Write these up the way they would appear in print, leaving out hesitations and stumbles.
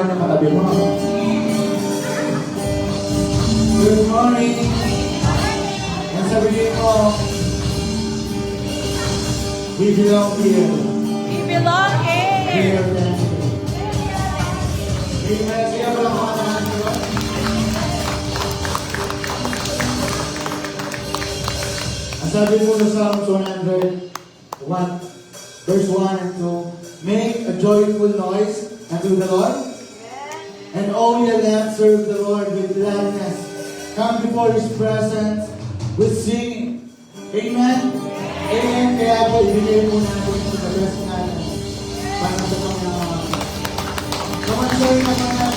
Good morning. Ang sabihin mo, we belong here. We belong here. Amen. Siya ba lang mga naman? Ang sabi mo sa Psalms 101, verse 1 and 2, make a joyful noise unto the Lord. And all ye lands serve the Lord with gladness. Come before His presence with singing. Amen? Amen. Kaya po, ibigay po natin ito sa best natin. Para sa mga kamansoy na mga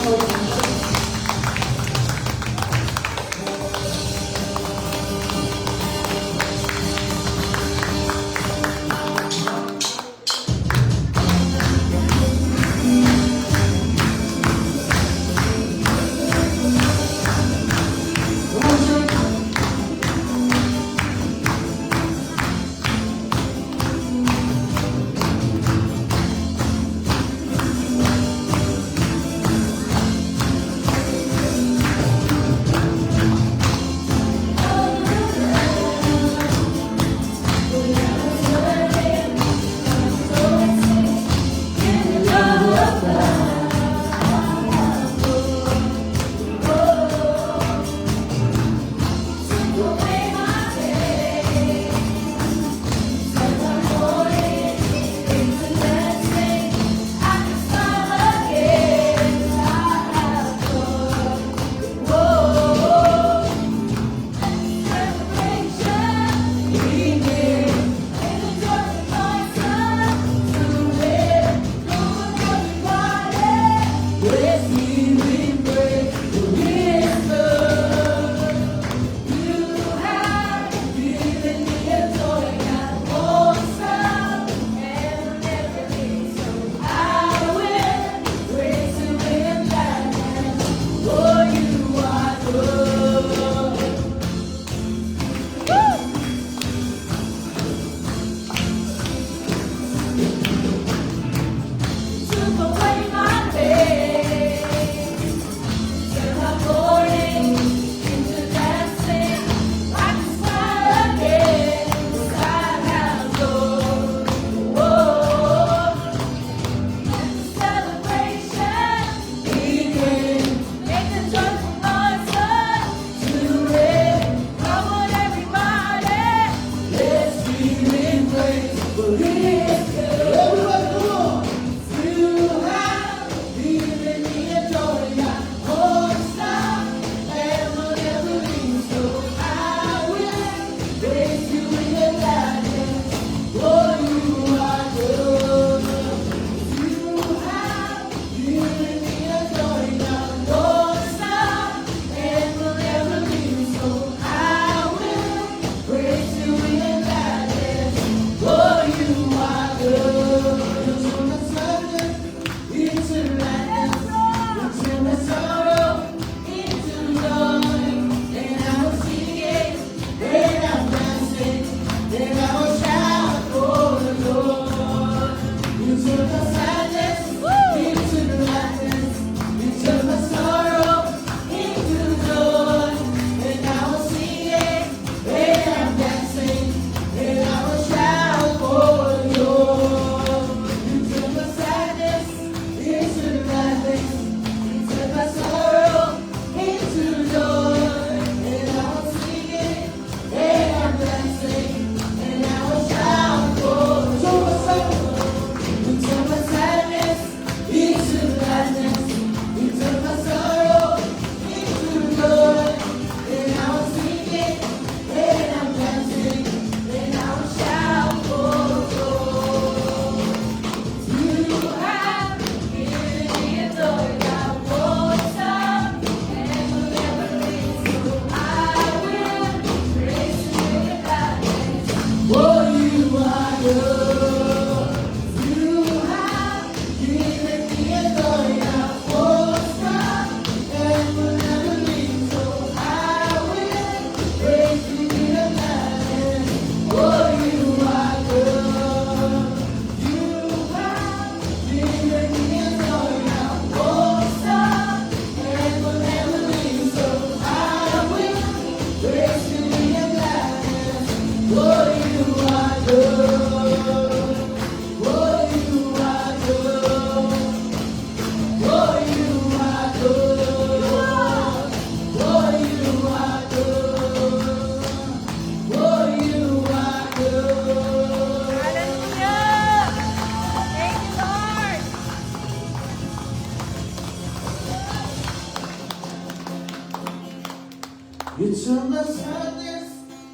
You turn my sadness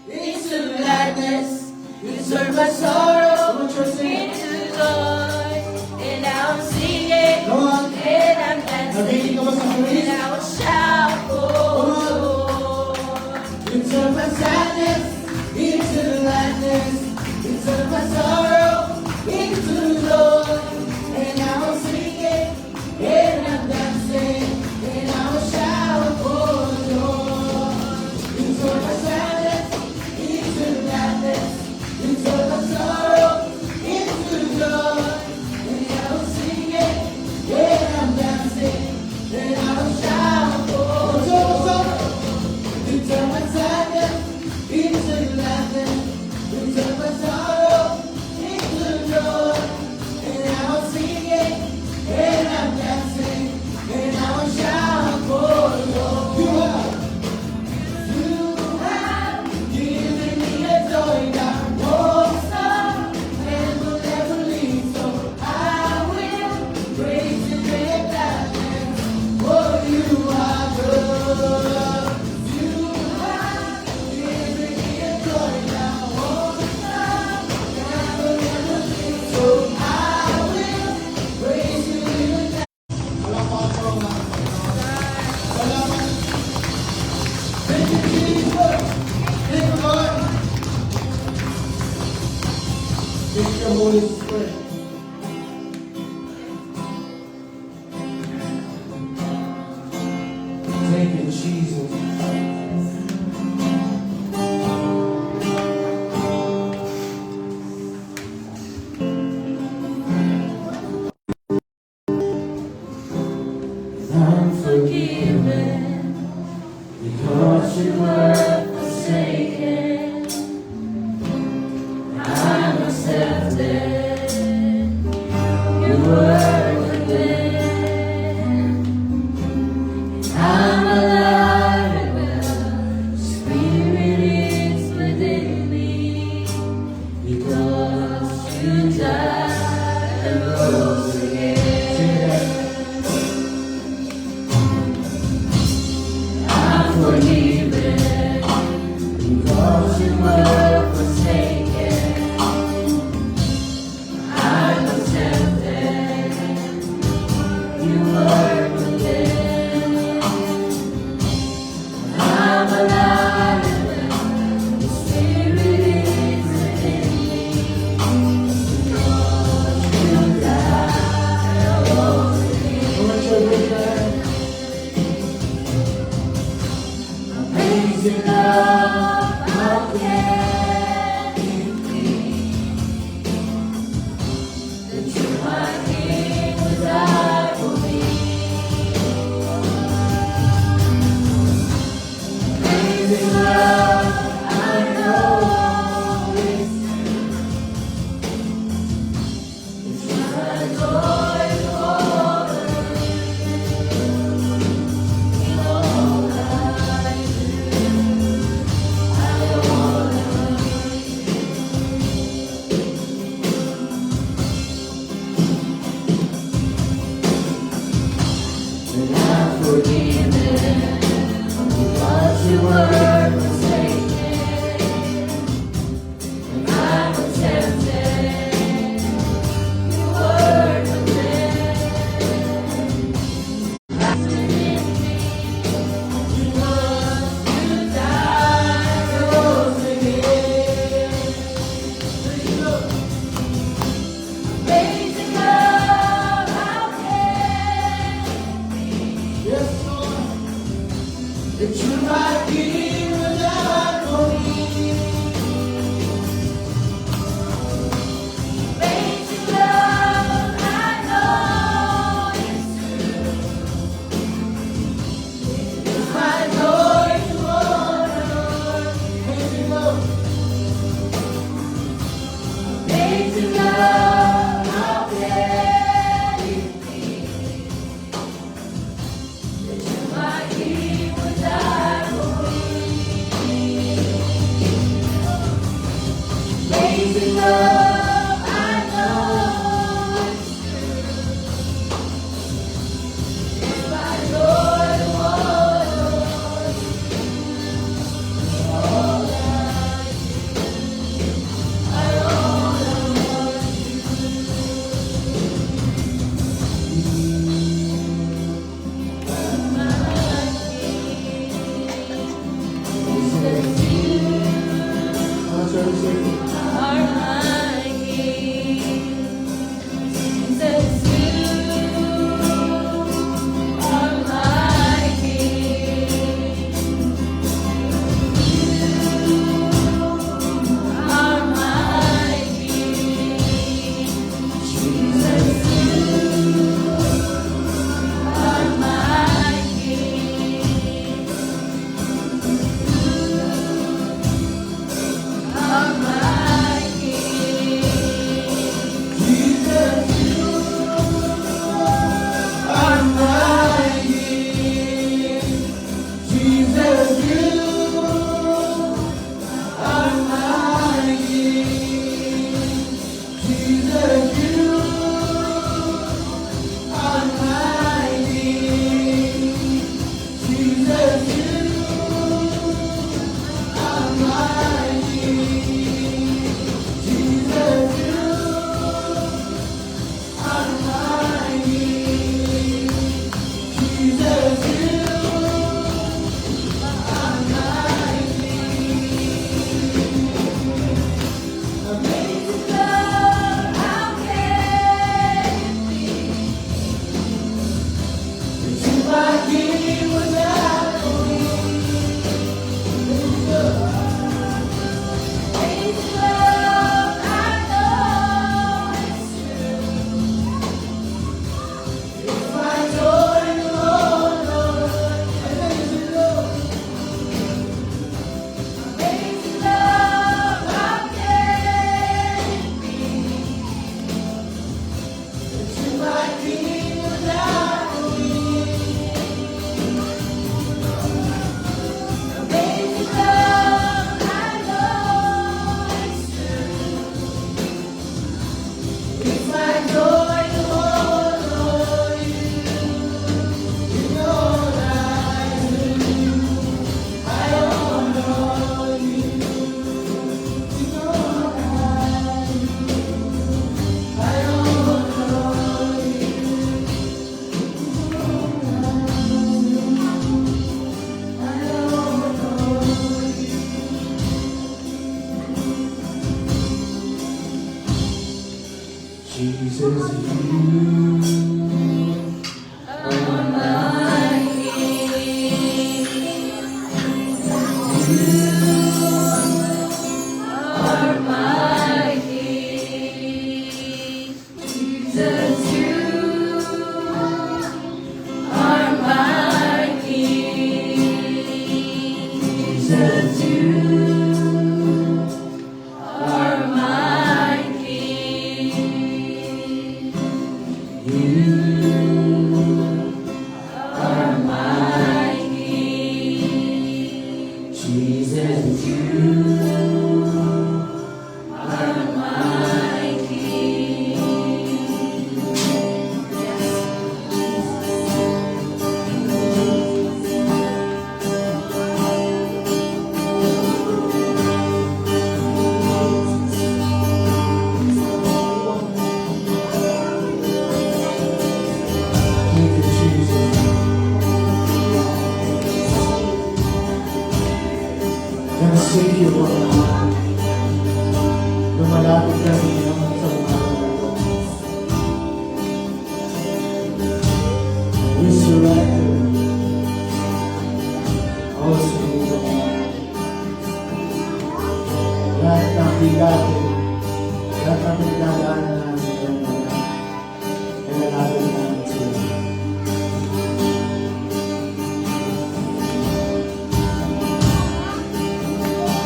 into gladness. You turn my sorrow into joy. And now I'm singing, Come on. and I'm dancing, Nabigyan ka ba sa and praise? I will shout for joy. You turn my sadness into gladness. You turn my sorrow into joy. And now I'm singing, and I'm dancing, and I will shout for joy. You turn my sadness into gladness. You turn my sorrow into joy. And now I'm singing, and I'm dancing, and I will shout for joy. You turn my sadness into gladness. You turn my sorrow into joy. And now I'm singing, and I'm dancing, and I will shout for joy. You have given me a joy that won't stop and will never leave. So I will praise you with gladness, for you are good. You have given me a joy that won't stop and will never leave. So I will praise you with gladness. Salamat. Thank you, Jesus. Thank you, Lord. Thank you, Holy Spirit. Thank you, Jesus. I'm forgiven because you were forsaken. I'm accepted. You were within. I'm alive and well. Spirit is within me because you died and rose again. I'm forgiven because you were forsaken. I'm accepted. You were within. I'm alive and well. The Spirit is within me because you died and rose again. Amazing love, how can it be that you, my King, would die for me? Amazing love, I know it's true. It's my joy for in all I do. I wanna and I'm forgiven because you were forsaken. And I'm accepted. You were within. That's within me. Because you died and rose again. Amazing love, how can it be? Yes, Lord. That you might be without for me. Amazing love, I know it's true. It's my joy to honor. Amazing love. Amazing love, how can it be that you, my King, would die for me?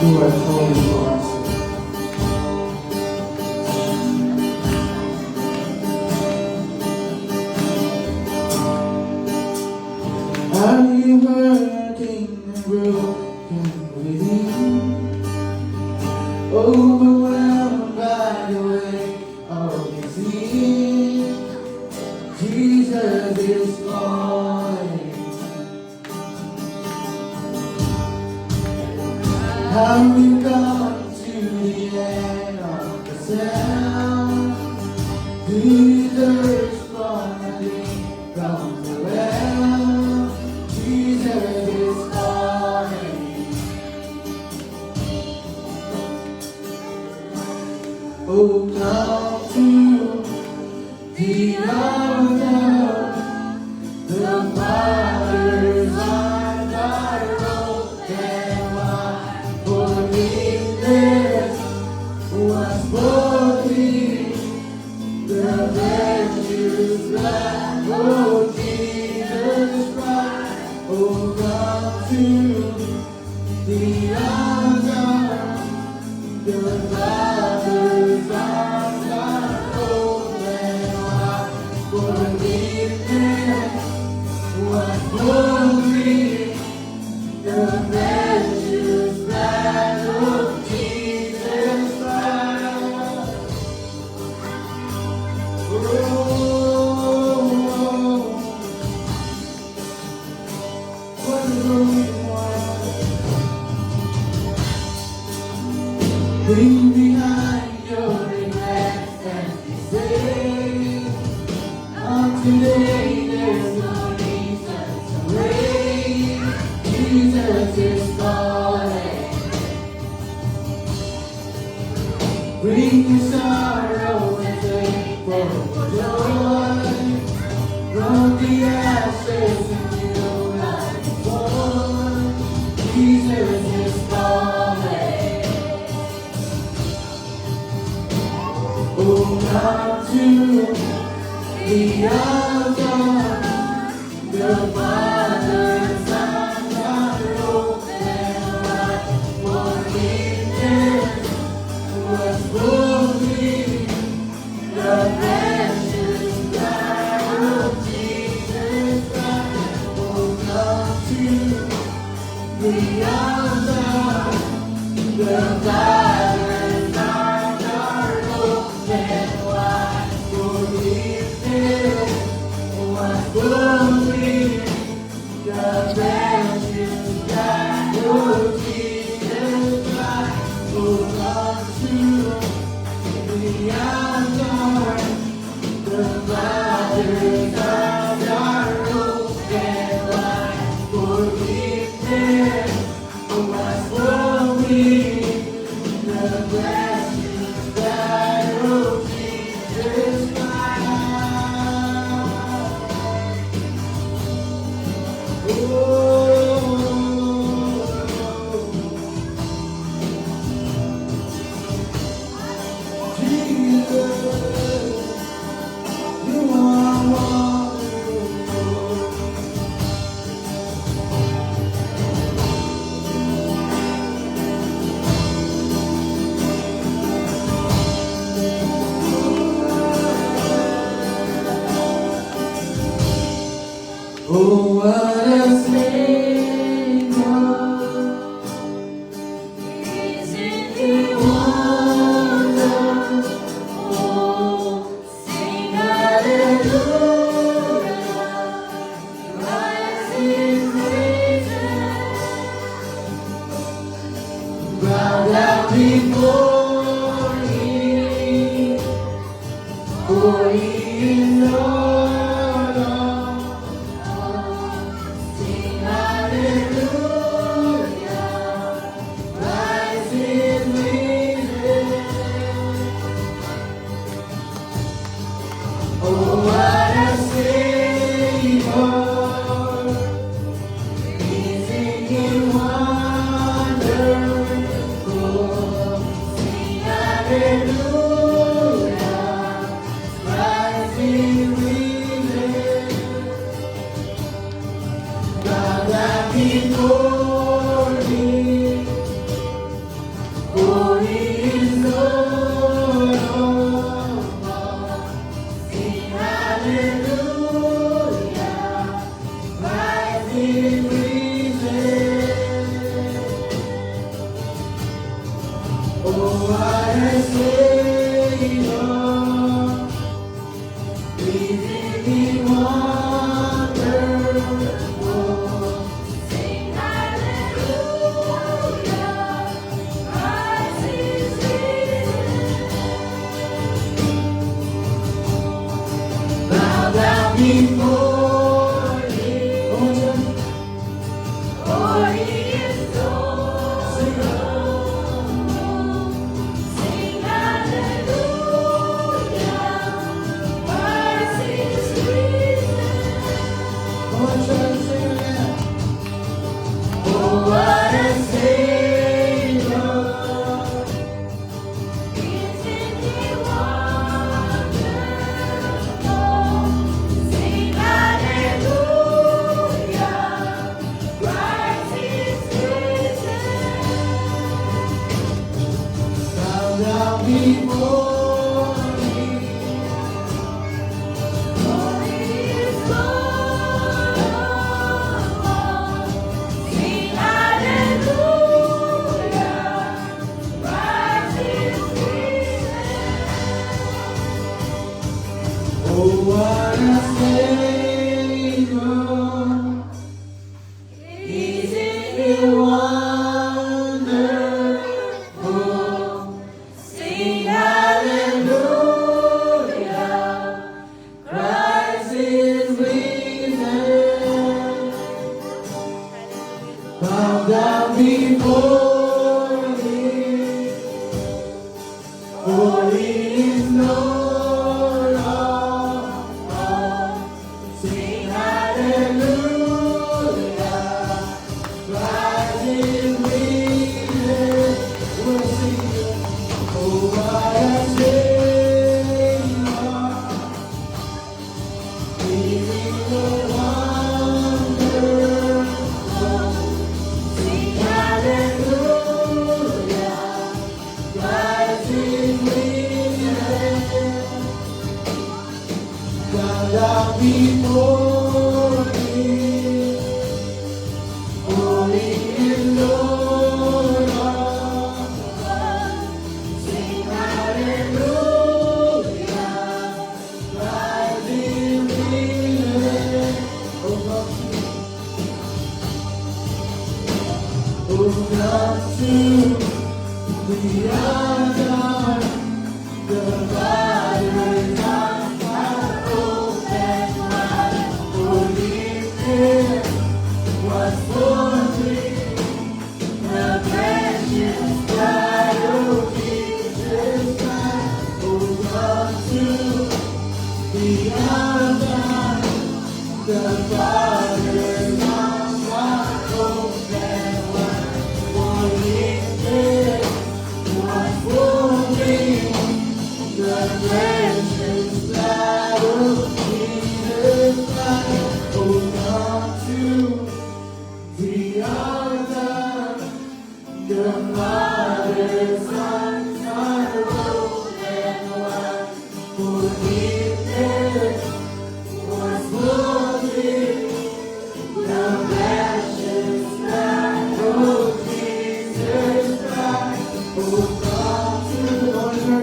who are calling for us. Are you hurting and broken within? Overwhelmed by the weight of your sin? Jesus is calling. Have you come to the end of the sound? Do you thirst for nothing from the well? Jesus is calling. Oh, come to the altar. The Father's arms are open wide. Forgiveness was forgiven. The precious blood of Jesus Christ. Oh, come to the altar. The Father's arms are open wide. Forgiveness was forgiven. The precious blood of Jesus Christ. Leave behind your regrets and mistakes. Today there's no reason to wait. Jesus is calling. Bring your sorrow and take for joy. From the ashes and you life born. Jesus is calling. Oh, come to the altar. The Father's arms are open wide. Forgiveness was forgiven. The precious blood of Jesus Christ. Oh, come to the altar. The Father's arms are open wide. Forgiveness was forgiven. The precious blood of Jesus Christ. Oh, come to the altar. The Father's arms are open wide. Forgiveness was forgiven. The precious blood of Jesus Christ. Oh, what a Savior, isn't He wonderful? Sing hallelujah, Christ is risen. Bow down before Him, for He is Lord. Oh, what a Savior, isn't He wonderful? Sing hallelujah, Christ is risen. Bow down before Him, what a Savior. Isn't He wonderful? Sing hallelujah. Christ is risen. Bow down before me. Glory is Lord of all. Sing hallelujah. Christ is risen. Oh, what a Savior. Isn't He wonderful? Sing hallelujah. Christ is risen. Bow down before me. Holy is Lord of all. Sing hallelujah. Christ is risen. We'll sing it. Oh, what a Savior. He is wonderful. Sing hallelujah. Christ is risen. Bow down before me. Holy is Lord of all. Sing hallelujah. Christ is risen. Oh, come to the altar. The Father's arms are open wide. For this was born me. The precious blood of Jesus Christ. Oh, come to the altar. The Father's arms are open wide. For this was born me. The precious blood of Jesus Christ. Oh, come to the altar. The Father's arms are open wide. Forgiveness was born me. The precious blood of Jesus Christ. Oh, come to the altar.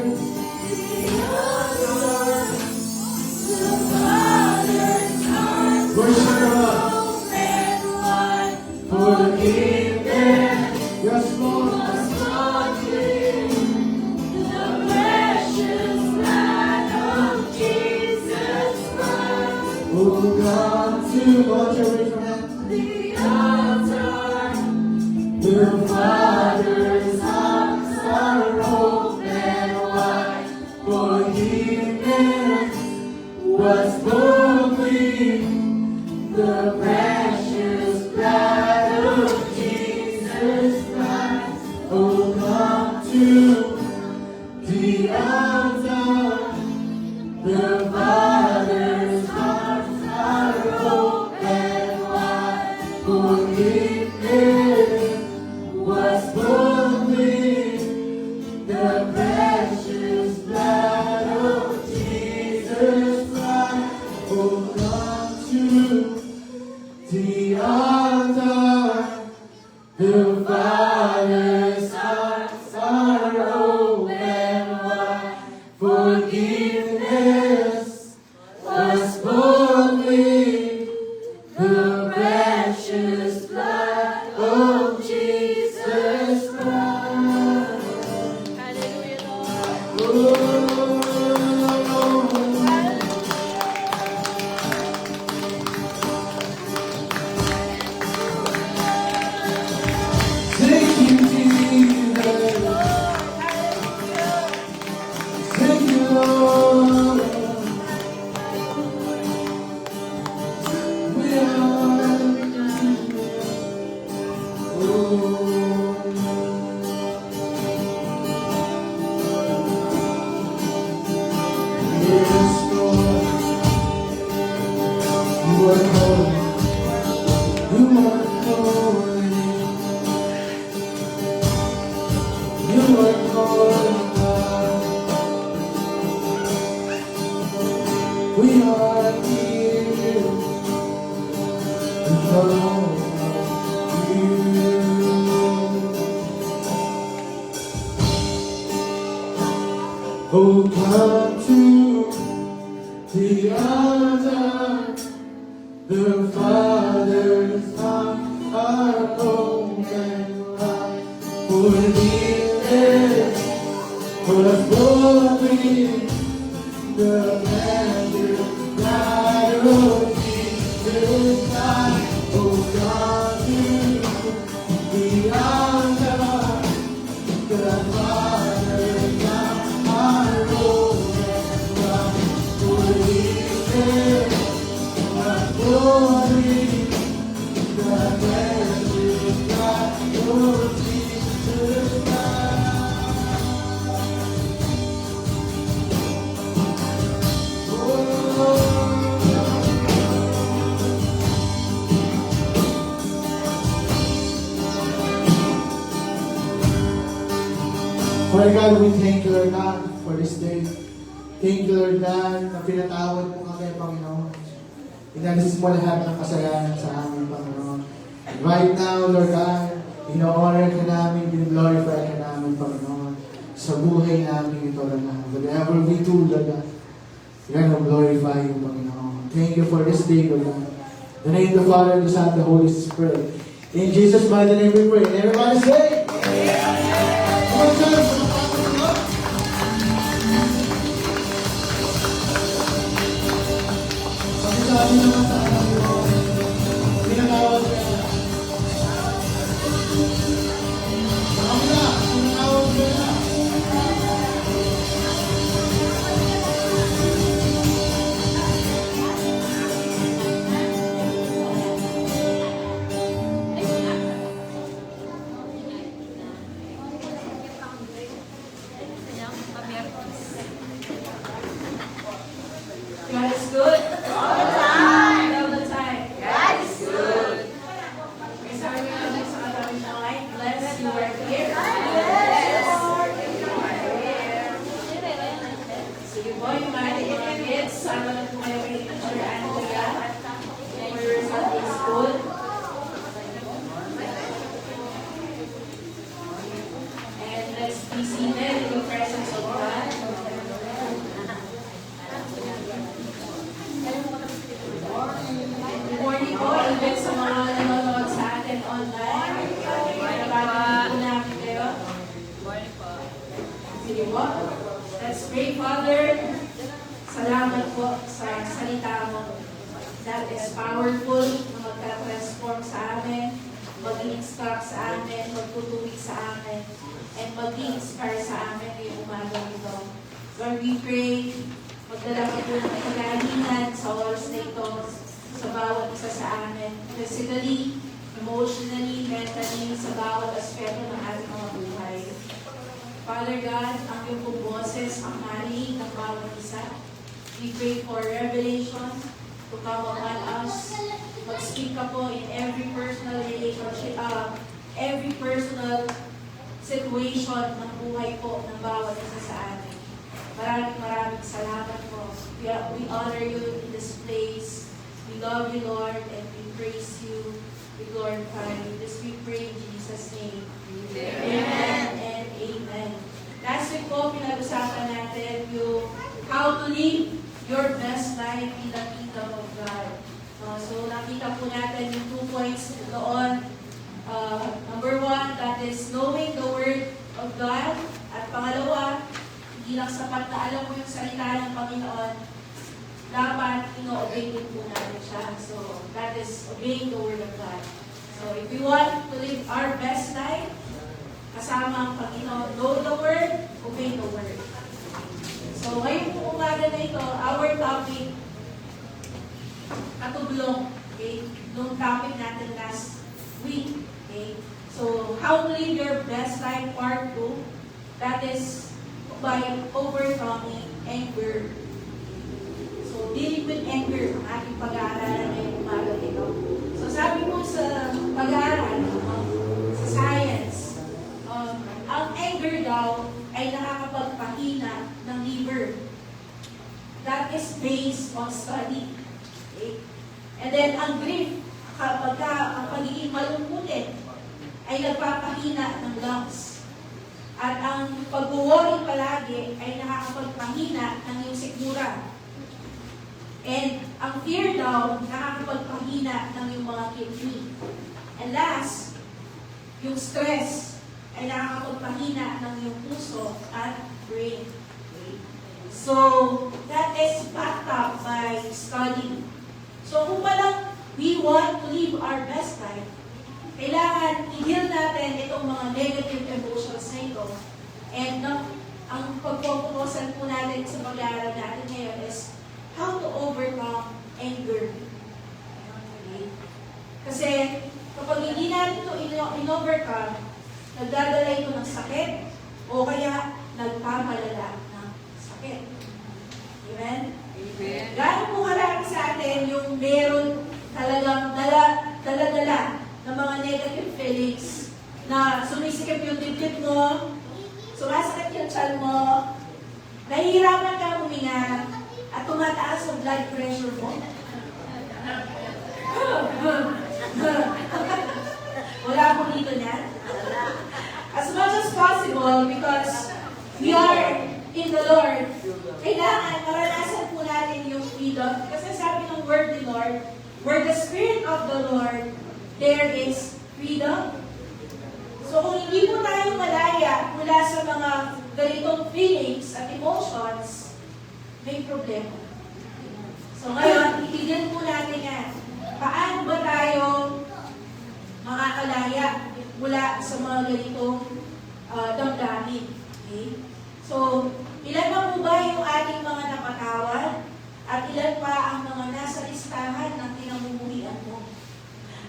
Worship God. Forgiveness. Yes, Lord. Oh, come to the altar. Raise your hand. The Father's arms are open wide. Forgiveness was boldly the precious blood of Jesus Christ. Oh, come to the altar. The Father's arms are open wide. Forgiveness was boldly the precious blood of Jesus Christ. Oh, come to the altar. The Father's arms are open wide. Forgiveness was boldly the precious blood of Jesus Christ. Hallelujah, Lord. Oh, thank you, Jesus. Thank you, Lord. We are Oh, come to the altar, the Father's arms are open wide. For Jesus was born in the measure that of Jesus Christ. Oh, come to the altar, the Father's arms are open wide. For Jesus was born in the measure that of Jesus Christ. Lord God, we thank you, Lord God, for this day. Thank you, Lord God, na pinatawad mo kami, Panginoon. Inalis mo lahat ng kasalanan sa amin, Panginoon. Right now, Lord God, ino-honor ka namin, glorify ka namin, Panginoon. Sa buhay namin ito, Lord God. Whatever we do, Lord God, we're going to glorify you, Panginoon. Thank you for this day, Lord God. In the name of the Father, and the Son, and the Holy Spirit. In Jesus' mighty name we pray. And everybody say, come on, church. Sabi naman sa anak mo, pinatawad ka na. Sa kabila, pinatawad ka na. God is good. All the time. All the time. God is good. Okay, sabi nga lang sa katabi ng light, bless you are here. Sige po, yung mga kids, sama na po kayo kay Teacher Andrea. And your result is good. And let's be seated in the presence of God. Good morning po, even sa mga nanonood sa atin online. Nababalik po namin kayo. Sige po. Let's pray, Father. Salamat po sa salita mo. That is powerful na magka-transform sa amin, mag-instruct sa amin, magtutuwid sa amin, and mag-inspire sa amin ngayong umaga ito. Lord, we pray, magdala ka po ng kagalingan sa oras na ito, sa bawat isa sa amin, physically, emotionally, mentally, sa bawat aspeto ng ating mga buhay. Father God, ang iyong pong boses, ang marinig ng bawat isa. We pray for revelation to come upon us. Mag-speak ka po in every personal relationship, every personal situation ng buhay po ng bawat isa sa atin. Maraming salamat po. We honor you in this place. We love you, Lord, and we praise you. We glorify you. This we pray in Jesus' name. Amen and amen. Last week po, pinag-usapan natin yung how to live your best life in the kingdom of God. So, nakita po natin yung 2 points doon. Number 1, that is knowing the Word of God. At pangalawa, hindi lang sapat na alam mo yung salita ng Panginoon, dapat ino-obey din po natin siya. So, that is obeying the Word of God. So, if we want to live our best life, kasama ang Panginoon, know the Word, obey the Word. So, ngayon po umaga na ito, our topic, katublong, okay? Nung topic natin last week, okay? So, how to live your best life, part 2, that is by overcoming anger. So, dealing with anger, ang ating pag-aaralan ngayong umaga nito. So, sabi mo sa pag-aaral, sa science, ang anger daw ay nakakapagpahina ng liver. That is based on study. Okay? And then, ang grief, kapag ay nagpapahina ng lungs. At ang pag-worry palagi ay nakakapagpahina ng iyong sikmura. And ang fear daw, nakakapagpahina ng iyong mga kidney. And last, yung stress ay nakakapagpahina ng iyong puso at brain. So, that is backed up by study. So, kung palang we want to live our best life, kailangan i-heal natin itong mga negative emotions na ito. And ang pagpopokusan po natin sa pag-aaral natin ngayon is how to overcome anger. Okay? Kasi kapag hindi natin ito in-overcome, nagdadala ito ng sakit o kaya nagpapalala ng sakit. Amen? Amen. Gaano po karami sa atin yung meron talagang dala-dala ng mga negative feelings na sumisikip yung dibdib mo, sumasakit yung tiyan mo, nahihirapan ka huminga, at tumataas ang blood pressure mo. Wala po dito niyan. As much as possible, because we are in the Lord, kailangan maranasan po natin yung freedom. Kasi sabi ng word ni Lord, where the Spirit of the Lord, there is freedom. So kung hindi po tayo malaya mula sa mga ganitong feelings at emotions, may problema. So ngayon, itigil po natin yan. Paano ba tayo makakalaya mula sa mga ganitong damdamin? Okay? So, ilan na po ba yung ating mga napatawad? At ilan pa ang mga nasa listahan ng pinamumuhian mo?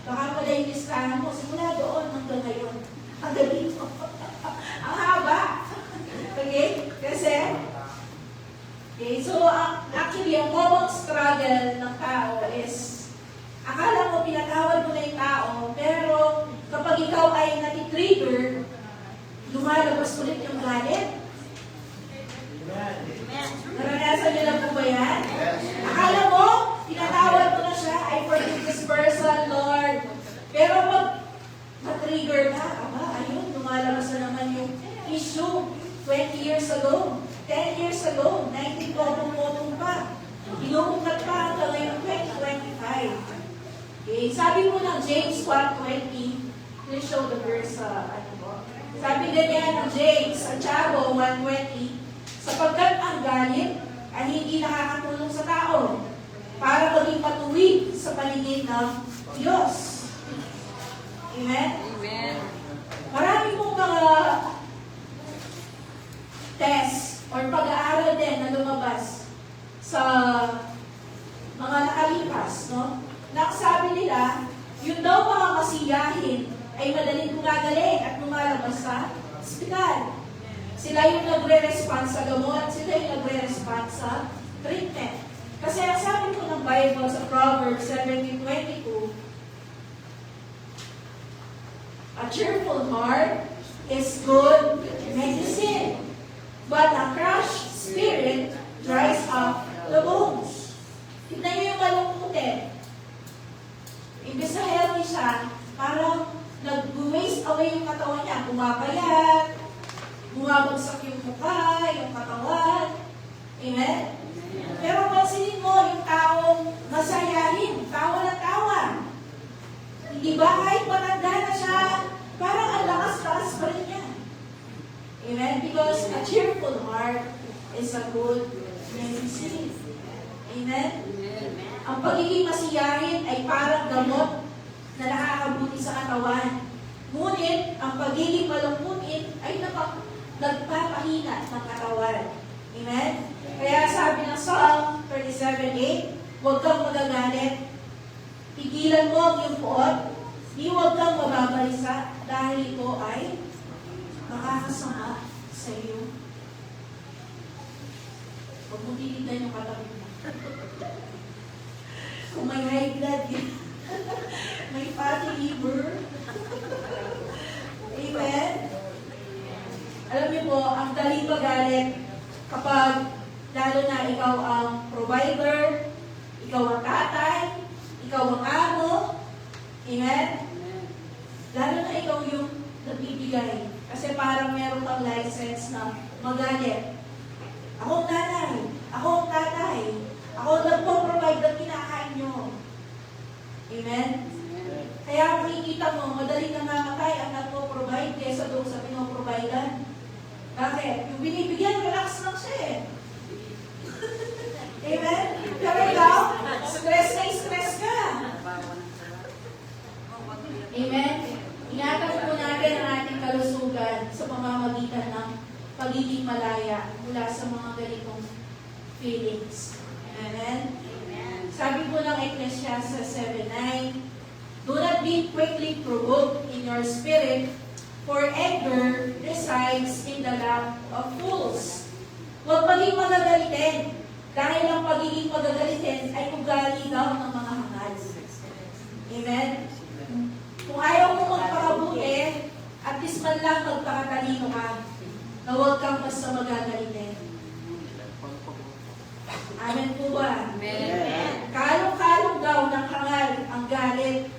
Baka pala yung listahan mo, simula doon hanggang ngayon. Hanggang dito. Ang haba. Okay? Kasi, okay, so actually, ang common struggle ng tao is, akala mo pinatawad mo na yung tao, pero kapag ikaw ay nati-trigger, lumalabas ulit yung galit. Naranasan niyo lang po ba yan? Akala mo, pinatawad mo na siya, I forgive this person, Lord. Pero pag na-trigger ka, ayun, lumalabas na naman yung issue 20 years ago, 10 years ago, 19 potong-potong pa. Inuungkat pa hanggang ngayon 2025. Okay, sabi mo ng James 1:20, please show the verse sabi ganyan ng James, Santiago 1:20, sapagkat ang galit ay hindi nakakatulong sa tao para maging matuwid sa paningin ng Diyos. Amen? Amen. Marami pong mga test or pag-aaral din na lumabas sa mga nakalipas, no? Nakasabi nila, yun daw mga masiyahin ay madaling gumagaling at lumalabas sa ospital. Sila yung nagre-respond sa gamot, sila yung nagre-respond sa treatment. Kasi ang sabi po ng Bible sa Proverbs 17:22, a cheerful heart is good medicine, but a crushed spirit dries up the bones. Tignan niyo yung malungkutin. Imbes na healthy siya, parang nag-waste away yung katawan niya. Pumapayat, bumabagsak yung mukha, yung katawan. Amen? Pero pansinin mo, yung taong masayahin, tawa na tawa. Hindi ba kahit matanda na siya, parang ang lakas-lakas pa rin niya. Amen? Because a cheerful heart is a good medicine. Amen? Ang pagiging masiyahin ay parang gamot na nakakabuti sa katawan. Ngunit, ang pagiging malungkutin ay nagpapahina ng katawan. Amen? Kaya sabi ng Psalm 37:8, huwag kang magagalit. Pigilan mo ang iyong puot. Di huwag kang mababalisa dahil ito ay makakasama sa iyo. Huwag mo tinitan yung katabi mo. Kung may high blood yan, may fatty liver. Amen? Alam niyo po, ang daling magalit kapag lalo na ikaw ang provider, ikaw ang tatay, ikaw ang amo. Amen? Lalo na ikaw yung nagbibigay. Kasi parang meron kang license na magalit. Ako ang nanay, ako ang tatay, ako ang nagpo-provide ng kinakain nyo. Amen? Kaya makikita mo, madaling namamatay ang nagpo-provide kaysa doon sa pinoprovidean. Bakit? Yung binibigyan, relax lang siya eh. Amen? Pero ikaw, stress na stress ka. Amen? Ingatan po natin ang ating kalusugan sa pamamagitan ng pagiging malaya mula sa mga ganitong feelings. Amen? Sabi po ng Ecclesiastes 7:9, do not be quickly provoked in your spirit, for anger resides in the lap of fools. Huwag maging magagalitin, dahil ang pagiging magagalitin ay ugali daw ng mga hangad. Amen? Kung ayaw mo magpakabuti, at least man lang magpakatalino ka, na huwag kang basta magagalitin. Amen po ba? Amen. Kalong-kalong daw ng hangal ang galit.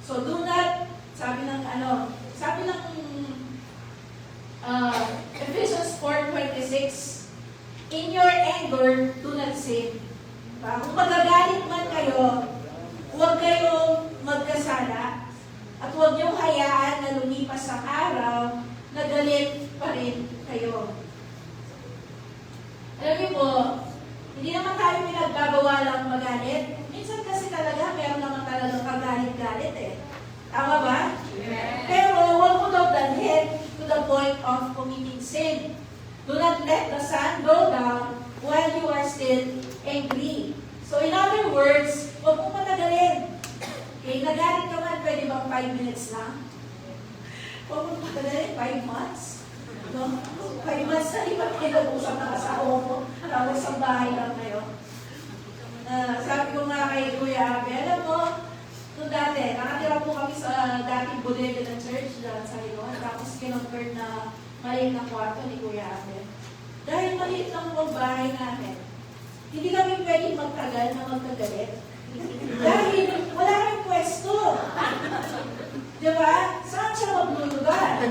So do not, sabi ng Ephesians 4:26, in your anger, do not sin. Kung magagalit man kayo, huwag kayong magkasala at huwag niyong hayaan na lumipas ang araw na galit pa rin kayo. Alam niyo po, hindi naman tayo pinagbabawalang magalit. Minsan kasi talaga, meron naman talagang kagalit-galit eh. Tama ba? Amen. Pero huwag mo daw dalhin to the point of committing sin. Do not let the sun go down while you are still angry. So in other words, huwag mo matagalin. Okay, nagalit ka man, pwede bang 5 minutes lang? Huwag mo matagalin, 5 months? No? 5 months na iba pinag-usap ng asawa mo. Tapos sa bahay lang kayo. Sabi ko nga kay Kuya Abe, alam mo, nung dati, nakatira po kami sa dating bodega ng church dyan sa Linoan. Tapos kinonvert na maliit na kwarto ni Kuya Abe. Dahil maliit lang po ang bahay namin, hindi kami pwedeng magtagal na magkagalit. Dahil wala kaming pwesto. Diba? Saan siya maglulugar?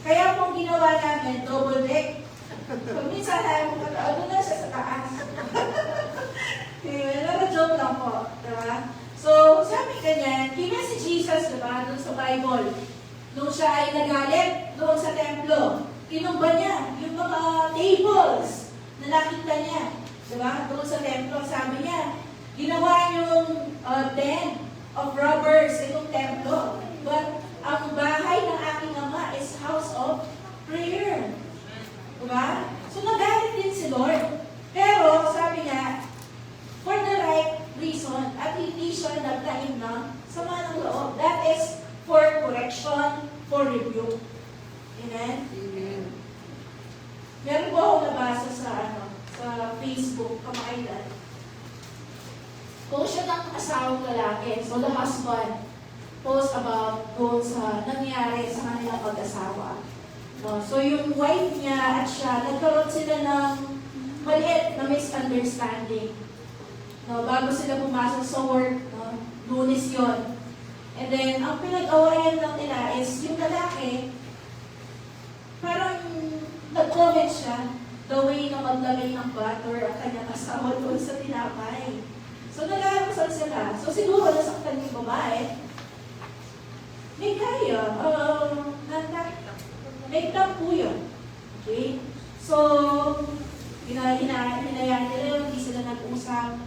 Kaya pong ginawa namin, double deck. Pag minsan ayaw mo doon na siya sa taas. Naka-joke lang po. Diba? So, sabi ganyan, kina si Jesus, diba, doon sa Bible, nung siya ay nagalit doon sa templo, kinumba niya yung mga tables na nakita niya. Diba? Doon sa templo, sabi niya, ginawa yung den of robbers itong templo. But ang bahay ng aking ama is house of prayer. Diba? So nagalit din si Lord. Pero sabi niya, for the right reason, at hindi siya nagtaim ng sama ng loob. That is for correction, for rebuke. Amen? Amen. Meron po ako nabasa sa Facebook, kamakailan. Post siya ng asawang lalaki, so the husband post about doon sa nangyari sa kanilang mag-asawa. No, so yung wife niya at siya, nagkaroon sila ng maliit na misunderstanding. No, bago sila pumasok sa work, no, Lunes yon. And then, ang pinag-awayan lang nila is yung lalaki, parang nag-comment siya the way na maglagay ng butter ang kanyang asawa doon sa tinapay. So, nag-aamasal sila. So, siguro nasaktan yung babae. May kaya, may tampo yun. Okay? So, hinayaan nila, hindi sila nag-usap,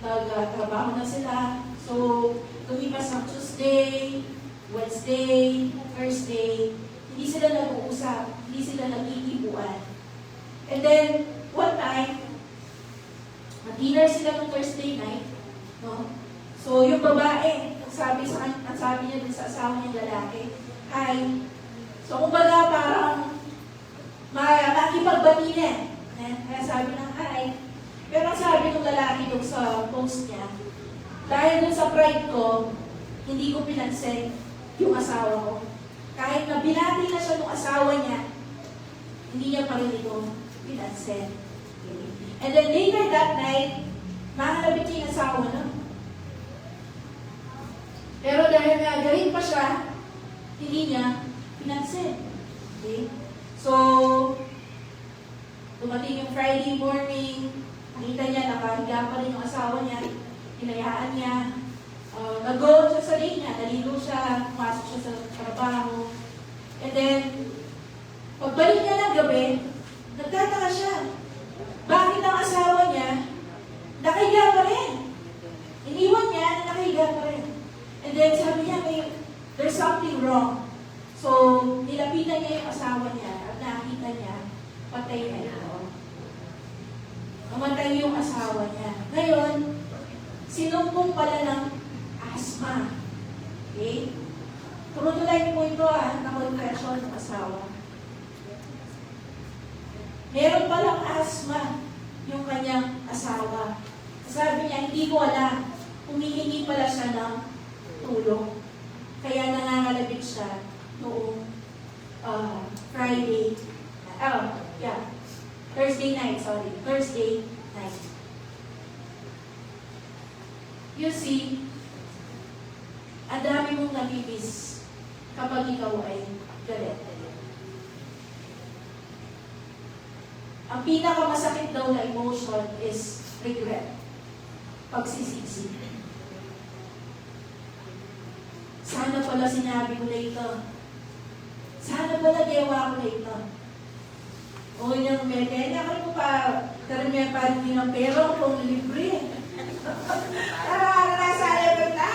nag-trabaho na sila. So, lumipas ang Tuesday, Wednesday, Thursday, hindi sila nag-uusap, hindi sila nag-iipuan. And then, one time, mag-dinner sila ng Thursday night, no? So, yung babae, sabi niya din sa asawa niyang lalaki, hi. So, kumbaga parang makipagbati niya. Kaya sabi ng hi. Pero ang sabi ng lalaki doon sa post niya, dahil doon sa pride ko, hindi ko pinansin yung asawa ko. Kahit na binati na siya ng asawa niya, hindi niya pa rin ito pinansin. And then later that night, mahanapit niya yung asawa na. Pero dahil nga galing pa siya, hindi niya pinansin. Okay? So, dumating yung Friday morning, nakita niya, nakahiga pa rin yung asawa niya, hinayaan niya, nag-go siya sa day niya, naligo siya, pumasok siya sa trabaho. And then, pagbalik niya ng gabi, nagtataka siya. Bakit ang asawa niya, nakahiga pa rin? Iniwan niya, nakahiga pa rin. And then sabi niya, there's something wrong. So, nilapitan niya yung asawa niya at nakita niya, patay na ito. Namatay yung asawa niya. Ngayon, sinumpong pala ng asthma. Okay? True to life po ito na confession ng asawa. Meron palang asthma yung kanyang asawa. Sabi niya, hindi ko alam. Humihingi pala siya ng tulong. Kaya nangangalabit siya noong Thursday night. You see, ang dami mong nabibis kapag ikaw ay galit. Ang pinakamasakit daw na emotion is regret. Pagsisisi. Sana pala sinabi ko na ito. Sana pala gawa ko na ito. O yung kaya ko pa, karamihan pa rin ng pero kung libre. Nasa level na.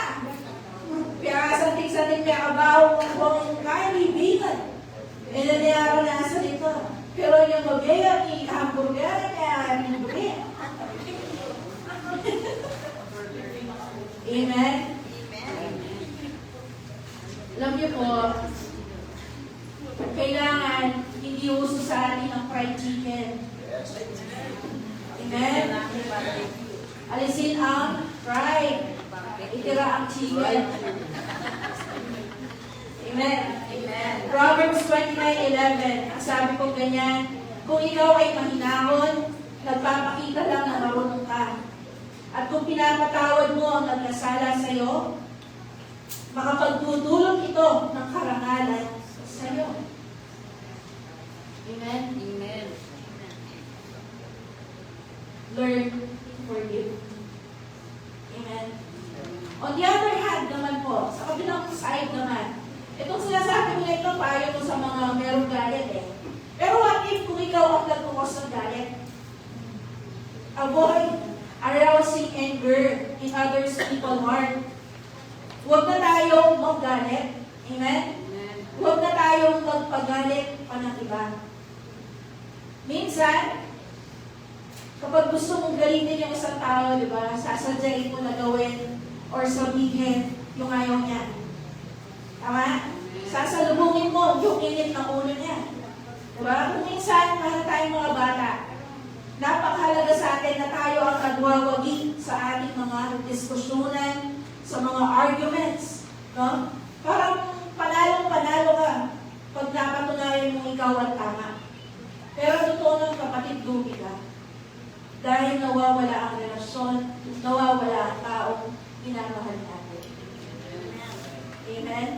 Kaya santik-santik kaya kabaw kung kaya libigan. E nangyari nasa dito. Pero yung magaya, ni hamburger, kaya libre. Amen? Alam niyo po, kailangan hindi uso sa atin ang fried chicken. Amen? Alisin ang fried. Itira ang chicken. Amen? Proverbs 29:11. Ang sabi ko ganyan, kung ikaw ay mahinahon, nagpapakita lang na marunong ka. At kung pinapatawad mo ang nagkasala sa iyo, makapagtutulong ito ng karangalan sa iyo. Amen? Learn to forgive. Amen? On the other hand naman po, sa kabilang side naman, itong sinasabi mo ito, payo mo sa mga merong galit eh. Pero what if kung ikaw ang nagkukos ng galit? Avoid arousing anger in others people's heart. Huwag na tayong maggalit. Amen? Huwag na tayong magpagalit pa ng iba. Minsan, kapag gusto mong galitin yung isang tao, di ba, sasadyain mo na gawin or sabihin yung ayaw niya. Tama? Sasalubungin mo yung init ng ulo niya. Diba? Kung minsan, mahal tayong mga bata, napakahalaga sa atin na tayo ang nagwawagi sa ating mga diskusyonan, sa mga arguments. No? Parang panalong-panalo ka pag napatunayan mong ikaw ang tama. Pero totoo ng kapatid, lugi ka. Dahil nawawala ang relasyon, nawawala ang taong minamahal natin. Amen?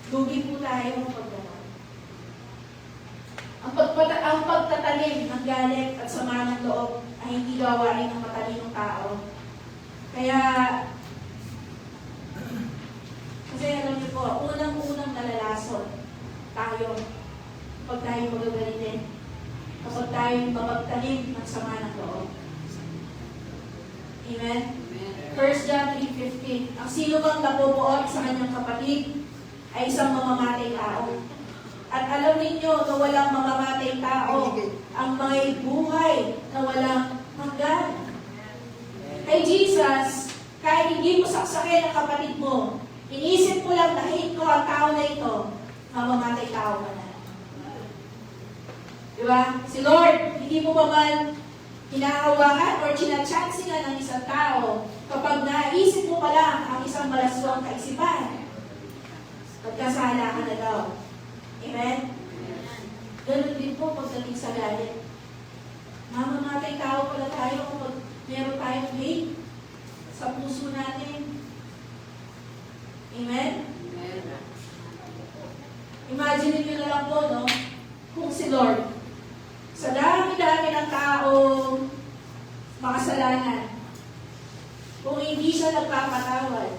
Lugi po tayo kapag gano'n. Ang pagtatalim ng galit at sama ng loob ay hindi gawain ng matalinong tao. Kaya, kasi alam niyo po, unang-unang nalalason tayo kapag tayo magagalitin, kapag tayo mapagtalim ng sama ng loob. Amen? 1 John 3:15. Ang sino bang napupuot sa kanyang kapatid ay isang mamamatay tao. At alam ninyo na walang mamamatay tao ang may buhay na walang hanggan. Kay Jesus, kahit hindi mo saksakin ang kapatid mo, inisip mo lang na hate ko ang tao na ito, mamamatay tao ka na. Diba? Si Lord, hindi mo ba man hinahawakan or chinachansingan ng isang tao kapag naisip mo pa lang ang isang malaswang kaisipan. Pagkasala ka na daw. Amen? Ganun din po pagdating sa galit. Mamamatay tao pala tayo kapag meron tayong hate sa puso natin. Amen? Imagine nyo na lang po, no? Kung si Lord, sa dami-dami ng taong makasalanan, kung hindi siya nagpapatawad,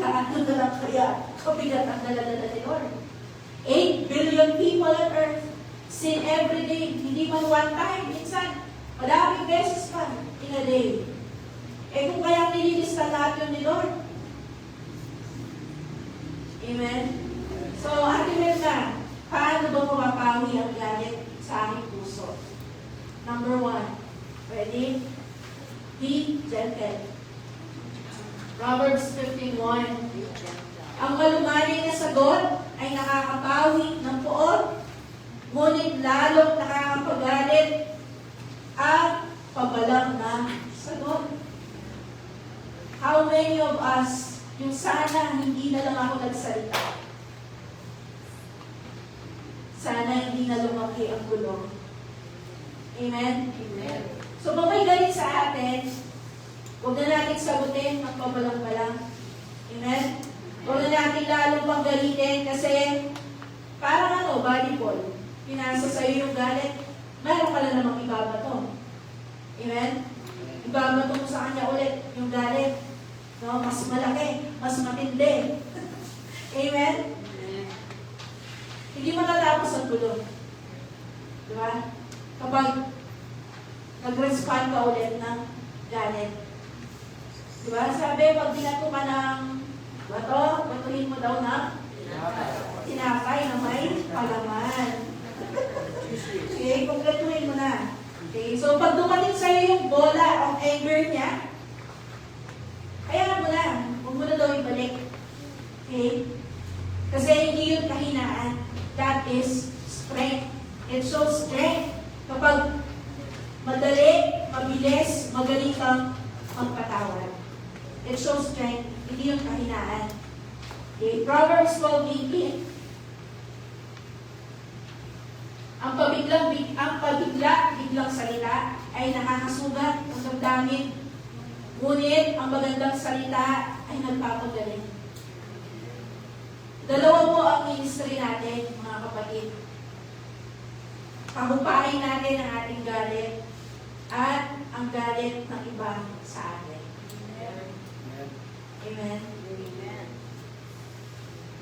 gaano na lang kaya kabigat ang daladala ni Lord? 8 billion people on earth sin every day, hindi man one time, minsan, madaming beses pa in a day. Eh kung kaya nililista lahat yun ni Lord. Amen? So, Ate Melna, paano ba mapapawi ang galit sa aking puso? Number 1, ready? Be gentle. Proverbs 15:1. Ang malumali na sagot ay nakakapawi ng poon, ngunit lalong nakakapagalit ang pabalang na sagot. How many of us, yung sana hindi na lang ako nagsalita? Sana hindi na lumaki ang gulo. Amen? Amen. So, kung may galit sa atin, huwag na natin sagutin ng pabalang-balang. Amen? Huwag na natin lalong pang galitin kasi parang volleyball. Pinasa sa'yo yung galit, meron ka na namang ibabato. Amen? Ibabato mo sa kanya ulit yung galit. No? Mas malaki, mas matindi. Amen? Hindi matatapos ang gulo. Diba? Kapag nag-respond ka ulit ng galit. Diba? Sabi, pag binato ka ng bato, batuhin mo daw na tinapay na may palaman. Okay, kumpletuhin mo na. Okay, so pag dumating sa'yo yung bola, ang anger niya, kaya mo na, huwag mo na daw ibalik. Okay? Kasi hindi yun kahinaan. That is strength. It shows strength. Kapag madali, mabilis, magaling kang magpatawad. It shows strength. Hindi yung kahinaan. Okay? Proverbs 12:18. Ang biglang salita ay nakakasugat ng damdamin. Ngunit ang magandang salita ay nagpapagaling. Dalawa po ang ministry natin, mga kapatid. Pahupain natin ang ating galit at ang galit ng iba sa atin. Amen. Amen.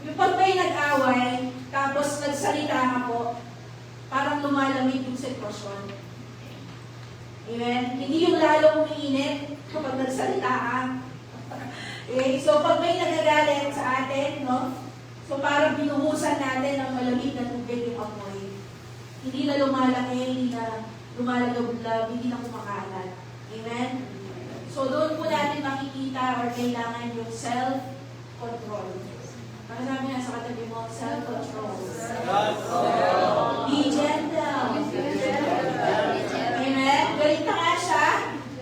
Yung pag may nag-away, tapos nagsalita ka po, parang lumalamig yung sitwasyon. Amen? Hindi yung lalong umiinit kapag nagsalita ka. Okay? So, pag may nagagalit sa atin, no? So, parang binuhusan natin ng malamig na tubig yung amoy. Hindi na lumalaki, hindi na lumalagab-lab, hindi na kumakalat. Amen? So, doon po natin makikita or kailangan yung self-control. Para sabi nga sa katabi mo, self-control. Be gentle. Amen? Galit na nga siya,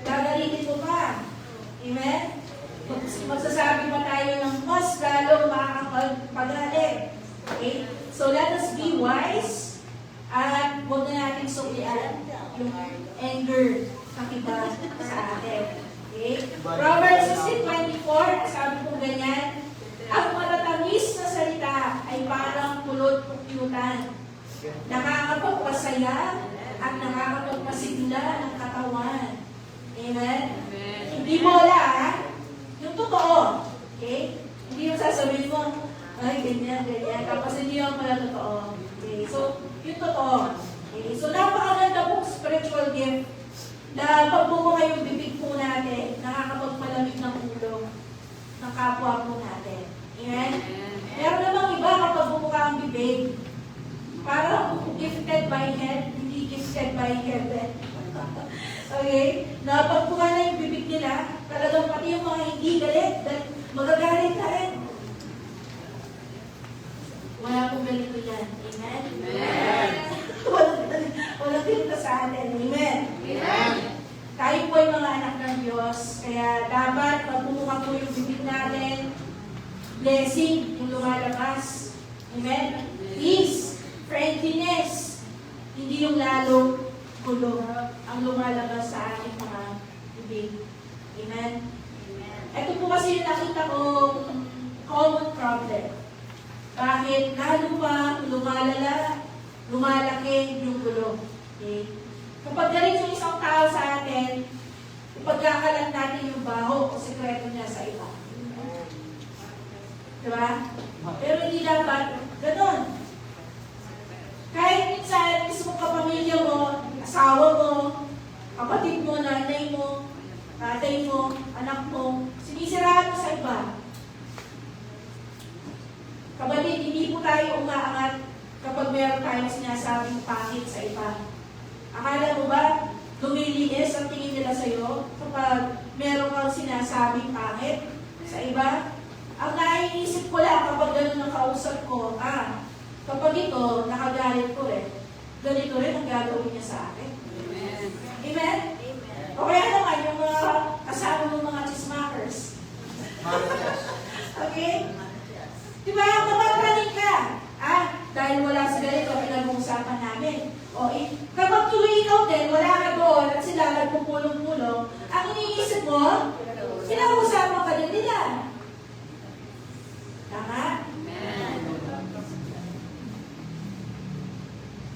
gagalitin mo pa. Amen? Magsasabi pa tayo ng mas lalong makakapagalit. Okay? So let us be wise at huwag na natin suklian yung anger na iba sa atin. Okay? Proverbs 16:24, sabi po ganyan, ang matatamis na salita ay parang pulot pukyutan. Nakakapagpasaya at nakakapagpasigla ng katawan. Amen? Hindi bola, ha? Yung totoo. Okay? Hindi yung sasabihin mo, ay, ganyan, ganyan. Tapos hindi yung pala totoo. Okay? So, yung totoo. Okay? So, napakaganda pong spiritual gift na pagbubuka yung bibig po natin, nakakapagpalamig ng ulo ng kapwa po natin. Amen? Meron namang iba kapag bubuka ang bibig, parang gifted by head, hindi gifted by heaven. Okay? Na pagbuka na yung bibig nila, talagang pati yung mga hindi galit, magagalit na rin. Wala pong ganito yan. Amen? Amen. Walang ganito sa atin. Amen? Amen. Tayo po ay mga anak ng Diyos, kaya dapat magbubuka po yung bibig natin, blessing yung lumalabas. Amen? Peace, friendliness, hindi yung lalong gulo ang lumalabas sa ating mga bibig. Amen? Amen. Ito po kasi yung nakita ko common problem. Bakit? Lalo pa lumalaki yung gulo. Okay? Kapag galit yung isang tao sa atin, ipagkakalat natin yung baho o sekreto niya sa iba. Diba? Pero hindi dapat ganun. Kahit minsan, mismo kapamilya mo, asawa mo, kapatid mo, nanay mo, tatay mo, anak mo, sinisiraan mo sa iba. Kapatid, hindi po tayo umaangat kapag meron tayong sinasabing pangit sa iba. Akala mo ba, lumilinis ang tingin nila sa'yo kapag meron kang sinasabing pangit sa iba? Ang naiisip ko lang kapag gano'n ang kausap ko, kapag ito, nakagalit ko ganito rin ang gagawin niya sa akin. Amen? Amen? O kaya naman, yung mga kasama ng mga chismakers. Okay? Diba, mapapraning ka. Dahil wala sa ganito, pinag-uusapan namin. Kapag tuloy ikaw din, wala ka doon, at sila nagpupulong-pulong, ang iniisip mo, pinag-uusapan ka din nila. Tama? Amen.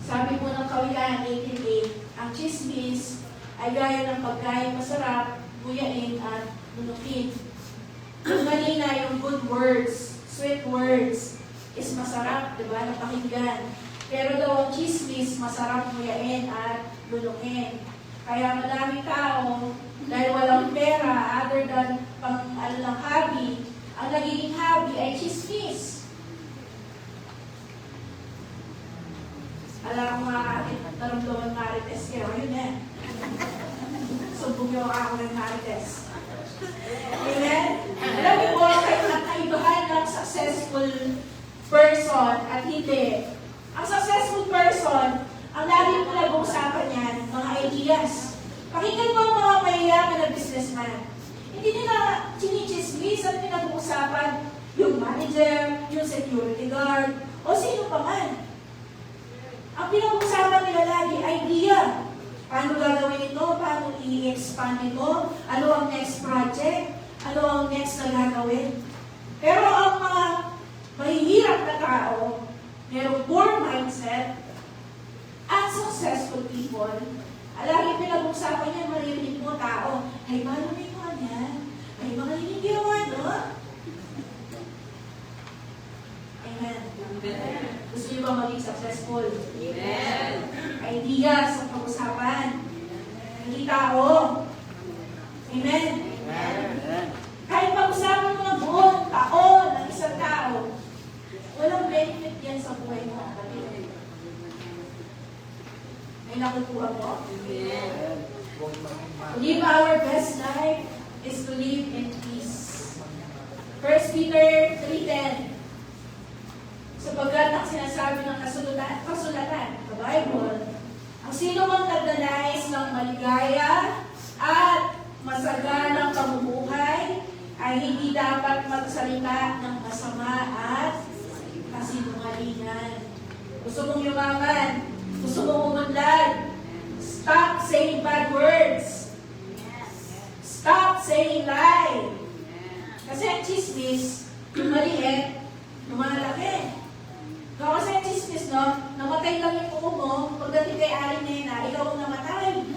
Sabi po ng Kawikaan 18:8, ang chismis ay gaya ng pagkain masarap, nguyain at lunukin. Yung kanina, yung good words, sweet words, is masarap, diba, na pakinggan. Pero daw ang chismis, masarap nguyain at lunukin. Kaya madaming tao, dahil walang pera, other than pang-alang hobby, ang nagiging hobby ay chismis. Alam ko mga naramdaman Marites kayo, yun Sumbong yung ako ng Marites. Amen? Alam niyo po, ang kaibahan ng successful person at hindi. Ang successful person, ang lagi mo nag-uusapan yan, mga ideas. Pakinggan mo ang mga mayayaman na businessman. Hindi nila chinichismis at pinag-uusapan yung manager, yung security guard, o sino pa man. Ang pinag-uusapan nila lagi, idea. Paano gagawin ito? Paano i-expand ito? Ano ang next project? Ano ang next na gagawin? Pero ang mga mahihirap na tao, merong poor mindset, unsuccessful people, lagi pinag-uusapan niya, maririnig mo tao, ay, paano may mga niyan? Ay, mga hindi ginawa, no? Amen. Amen. Gusto niyo ba maging successful? Amen. Ideas sa pag-usapan. Hindi tao. Amen. Amen. Kahit pag-usapan mo ng buong taon ng isang tao, walang benefit yan sa buhay mo. May nakukuha mo? Amen. To live our best life is to live in peace. 1 Peter 3:10. Sapagkat ang sinasabi ng kasulatan, the Bible, ang sino mang nagdanais ng maligaya at masaganang pamumuhay ay hindi dapat magsalita ng masama at kasinungalingan. Gusto mong yumaman, gusto mong umunlad, stop saying bad words. Stop saying lie. Kasi ang chismis, yung maliit, lumalaki. Kasi ang chismis, no? Namatay lang yung uko mo, pagdating kay Aling Nena, ikaw ang namatay.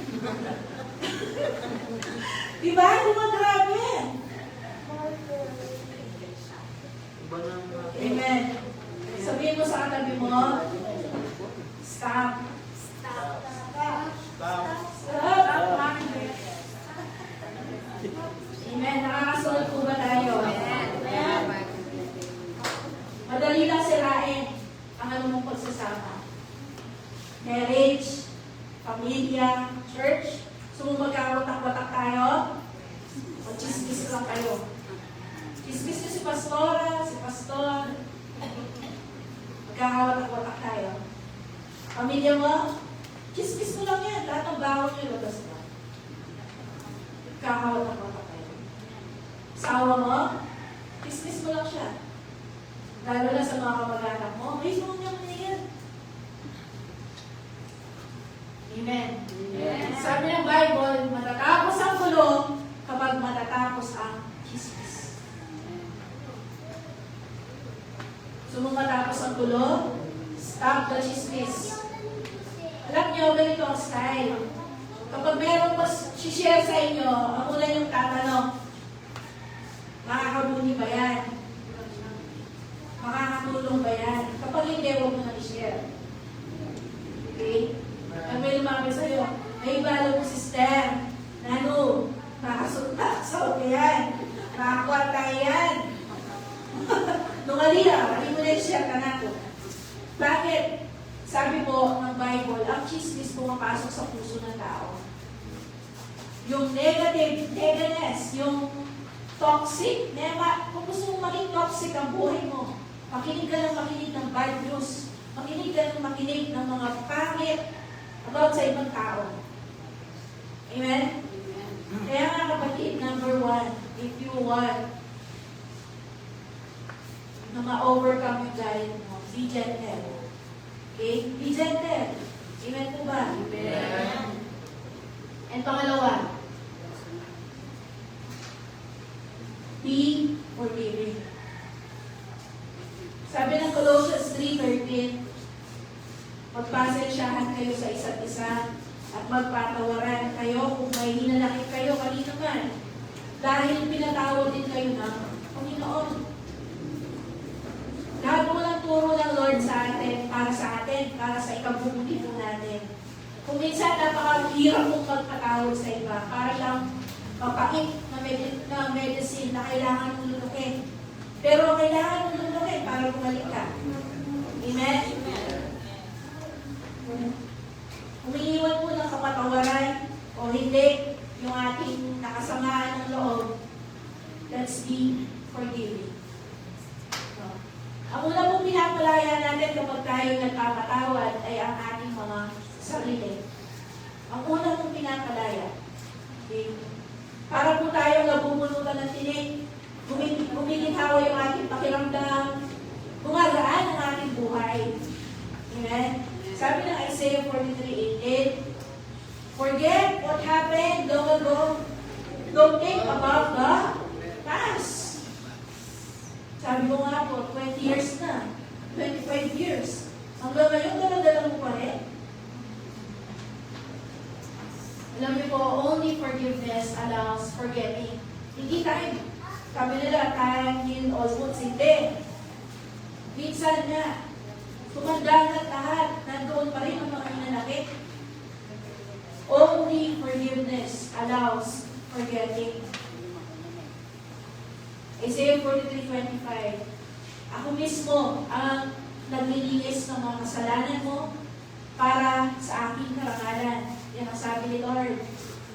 Diba? Grabe. Amen. Sabihin mo sa katabi mo, stop. Stop. Stop. Stop. Stop. Amen. Nakakasunod po ba tayo? Amen. Madali lang sirain ang anumang pagsasama. Marriage, pamilya, church. So, magkawatak-watak tayo, mag-chismis lang kayo. Chismis niyo si pastora, si pastor. Magkakawatak-watak tayo. Pamilya mo, chismis mo lang yan. Lahat ng bawal niyo, labas mo. Magkakawatak-watak tayo. Asawa mo, chismis mo lang siya. Lalo na sa mga kamag-anak mo, may mo niya maniyan. Amen. Amen. Sabi ng Bible, matatapos ang kulong kapag matatapos ang chismis. So Gusto mo matapos ang gulo? Stop the chismis. Alam niyo, ganito ang style. Kapag meron mas share sa inyo, ang una yung tatanong, makakabuni ba yan? Makakatulong ba yan? Kapag hindi, huwag mo na i-share. Okay? Pag may lumapit sa'yo, ay balo mo sister, Nano, nakasunta, so yan, nakakuha tayo yan. Nung alira, hindi mo na i-share ka na to. Bakit? Sabi po ng Bible, ang chismis pumapasok sa puso ng tao. Yung negativeness, yung toxic, kung gusto mong maging toxic ang buhay mo, makinig ka ng bad news, makinig ka ng mga pangit about sa ibang tao. Amen? Kaya nga kapatid, number 1, if you want na ma-overcome yung galit mo, be gentle. Okay? Be gentle. Amen po ba? Amen. And pangalawa, be forgiving. Sabi ng Colossians 3:13, magpasensyahan kayo sa isa't isa at magpatawaran kayo kung may hinanakit kayo kanino man. Dahil pinatawad din kayo ng Panginoon. Lahat mo ng turo ng Lord sa atin, para sa ikabubuti po natin. Kung minsan napakahirap mong magpatawad sa iba, para lang mapait na medicine na kailangan mong lunukin. Pero kailangan mong lunukin para bumalik ka. Amen? Umiiwan mo ng kapatawaran o hindi yung ating nakasamaan ng loob. Let's be forgiving. Ang una pong pinapalaya natin kapag tayo nagpapatawad ay ang ating mga sarili. Ang una pong pinapalaya. Okay? Para po tayo nabubulutan ng tinig, gumiginhawa yung ating pakiramdam, gumagaan ang ating buhay. Amen? Sabi ng Isaiah 43:8, forget what happened long ago. Don't think about the past. Sabi ko nga po, 20 years na, 25 years. Hanggang ngayon, dala-dala mo pa rin. Alam niyo po, only forgiveness allows forgetting. Hindi time. Sabi nila, time heals all wounds. Hindi. Minsan na, tumanda na lahat, nandoon pa rin ang mga hinanakit. Only forgiveness allows forgetting. Isaiah 43:25, ako mismo ang naglilinis ng mga kasalanan mo para sa aking karangalan. Yan ang sabi ni Lord.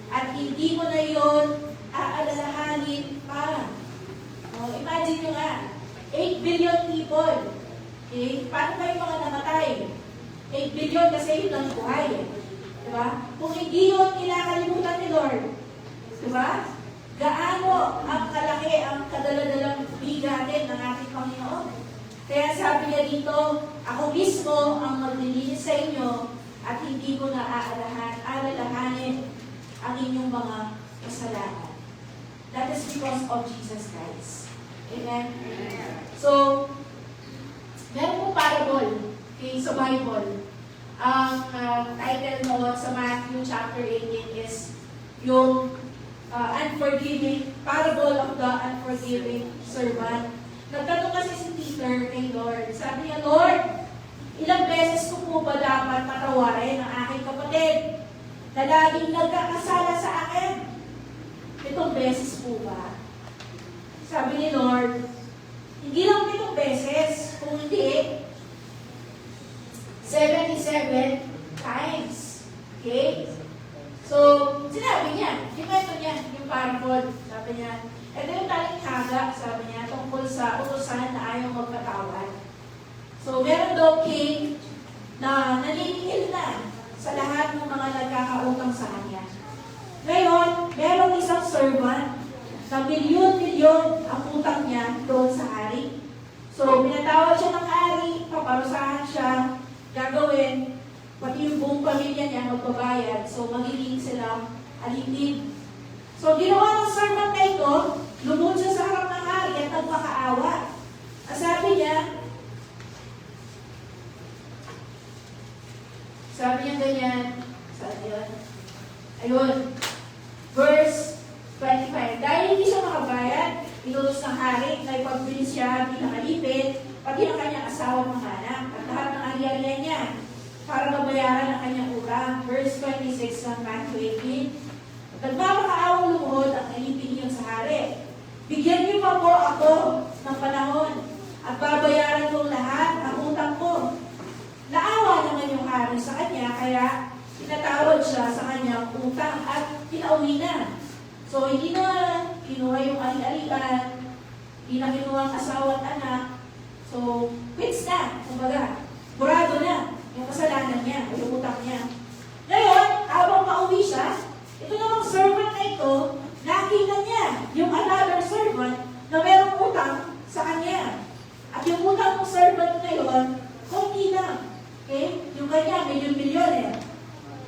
At hindi mo na yon aalalahanin pa. Imagine nyo nga, 8 billion people. Okay? Paano ba yung mga namatay? 8 billion kasi yun ang buhay. Diba? Kung hindi yun kinakalimutan ni Lord, diba? Gaano ang kalaki ang kadaladalang bigatin ng ating Panginoon. Kaya sabi niya dito, ako mismo ang maglilinis sa inyo at hindi ko na aalalahanin ang inyong mga kasalanan. That is because of Jesus Christ. Amen? So, meron po parable sa Bible. Ang title mo sa Matthew chapter 18 is yung parable of the unforgiving servant. Nagtanong kasi si Peter kay Lord. Sabi niya, Lord, ilang beses ko po ba dapat patawarin ang aking kapatid na laging nagkakasala sa akin? 7 beses po ba? Sabi ni Lord, hindi lang 7 beses, kung hindi, 77 times. Okay? So, sinabi niya, yung yung parable, sabi niya, ito yung talinghaga, sabi niya, tungkol sa utusan na ayaw magpatawad. So, meron daw king na naniningil na sa lahat ng mga nagkakautang sa kanya. Ngayon, merong isang servant na milyon-milyon ang utang niya doon sa hari. So, pinatawad siya ng hari, paparusahan siya, gagawin, pati yung buong pamilya niya magbabayad. So, magiging silang alipin. So, ginawa ng servant na ito, lumod siya sa harap ng hari at nagpakaawa. Ang sabi niya, hari na ipagbili siya bilang alipin, pati ang kanyang asawa ng anak, at lahat ng ari-arian niya, para mabayaran ang kanyang utang. Verse 26 ng Matthew 18. Nagmamakaawang lumuhod ang alipin niyo sa hari. Bigyan niyo pa po ako ng panahon at babayaran ko lahat ng utang ko. Naawa naman yung hari sa kanya, kaya pinatawad siya sa kanyang utang at pinauwi na. So, hindi na kinuha yung ali-alian, hindi na kinuha ang asawa at anak. So, quits na, kumbaga. Burado na yung kasalanan niya, yung utang niya. Ngayon, habang pauwi siya, ito namang servant na ito, nakita niya yung another servant na merong utang sa kanya. At yung utang ng servant na yun, konti lang. Okay? Yung kanya, milyon-milyon eh.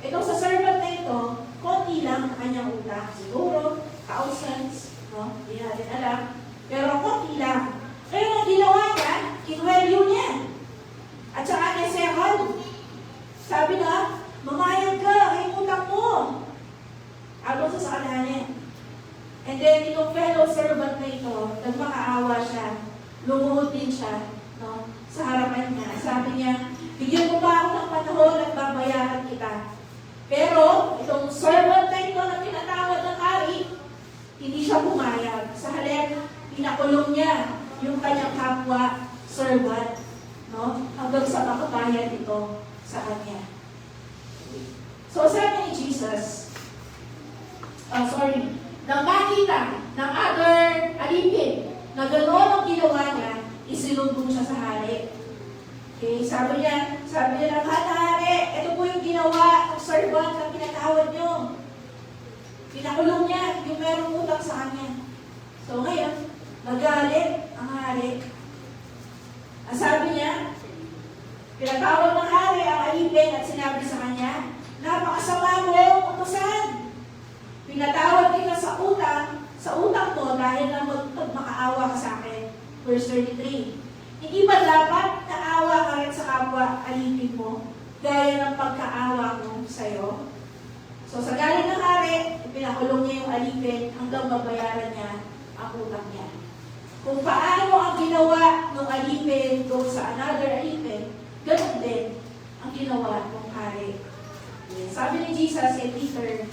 Ito sa servant na ito, konti lang ang kanyang utang. Siguro, thousands, no? Hindi natin alam. Pero konti lang. Pero ang ginawa niya, kinwelyo niya. At saka niya second. Sabi na, mamayag ka, ay utang mo. Abot sa kananin. And then, itong fellow servant na ito, nagmakaawa siya, lumuhod din siya, no? Sa harapan niya. Sabi niya, bigyan mo ba ako ng panahon at babayaran kita? Pero, itong servant na ito na tinatawag ng hari, hindi siya pumayag. Sa halip, pinakulong niya yung kanyang kapwa servant, no? Hanggang sa makabayad ito sa kanya. So, sabi ni Jesus, nang makita ng other alipin na gano'n ang ginawa niya, isinumbong siya sa hari. Okay, sabi niya ng hari, ito po yung ginawa ng servant na pinatawad niyo. Pinakulong niya yung merong utang sa kanya. So ngayon, nagalit ang hari. Ang sabi niya, pinatawag ng hari ang alipin at sinabi sa kanya, napakasama mo yung utusan. Pinatawag kita sa utang mo dahil na magmakaawa ka sa akin. Verse 33. Hindi ba dapat naawa ka rin sa kapwa alipin mo, gaya ng pagkaawa mo sa'yo? So sa galing ng hari, pinakulong niya yung alipin hanggang mabayaran niya ang utang niya. Kung paano ang ginawa ng alipin doon sa another alipin, ganun din ang ginawa ng hari. Sabi ni Jesus kay Peter,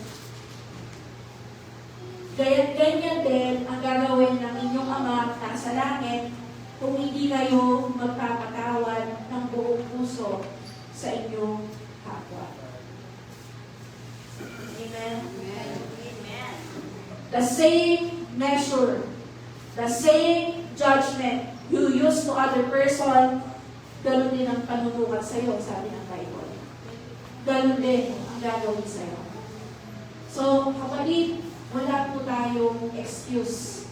ganyan din ang gagawin ng inyong ama na sa langit kung hindi kayo magpapatawad ng buong puso sa inyong kapwa. Amen? Amen. The same measure, the same judgment you use to other person, ganun din ang panunukat sa iyo, sabi ng Bible. Ganun din ang gagawin sa iyo. So, kapatid, wala po tayong excuse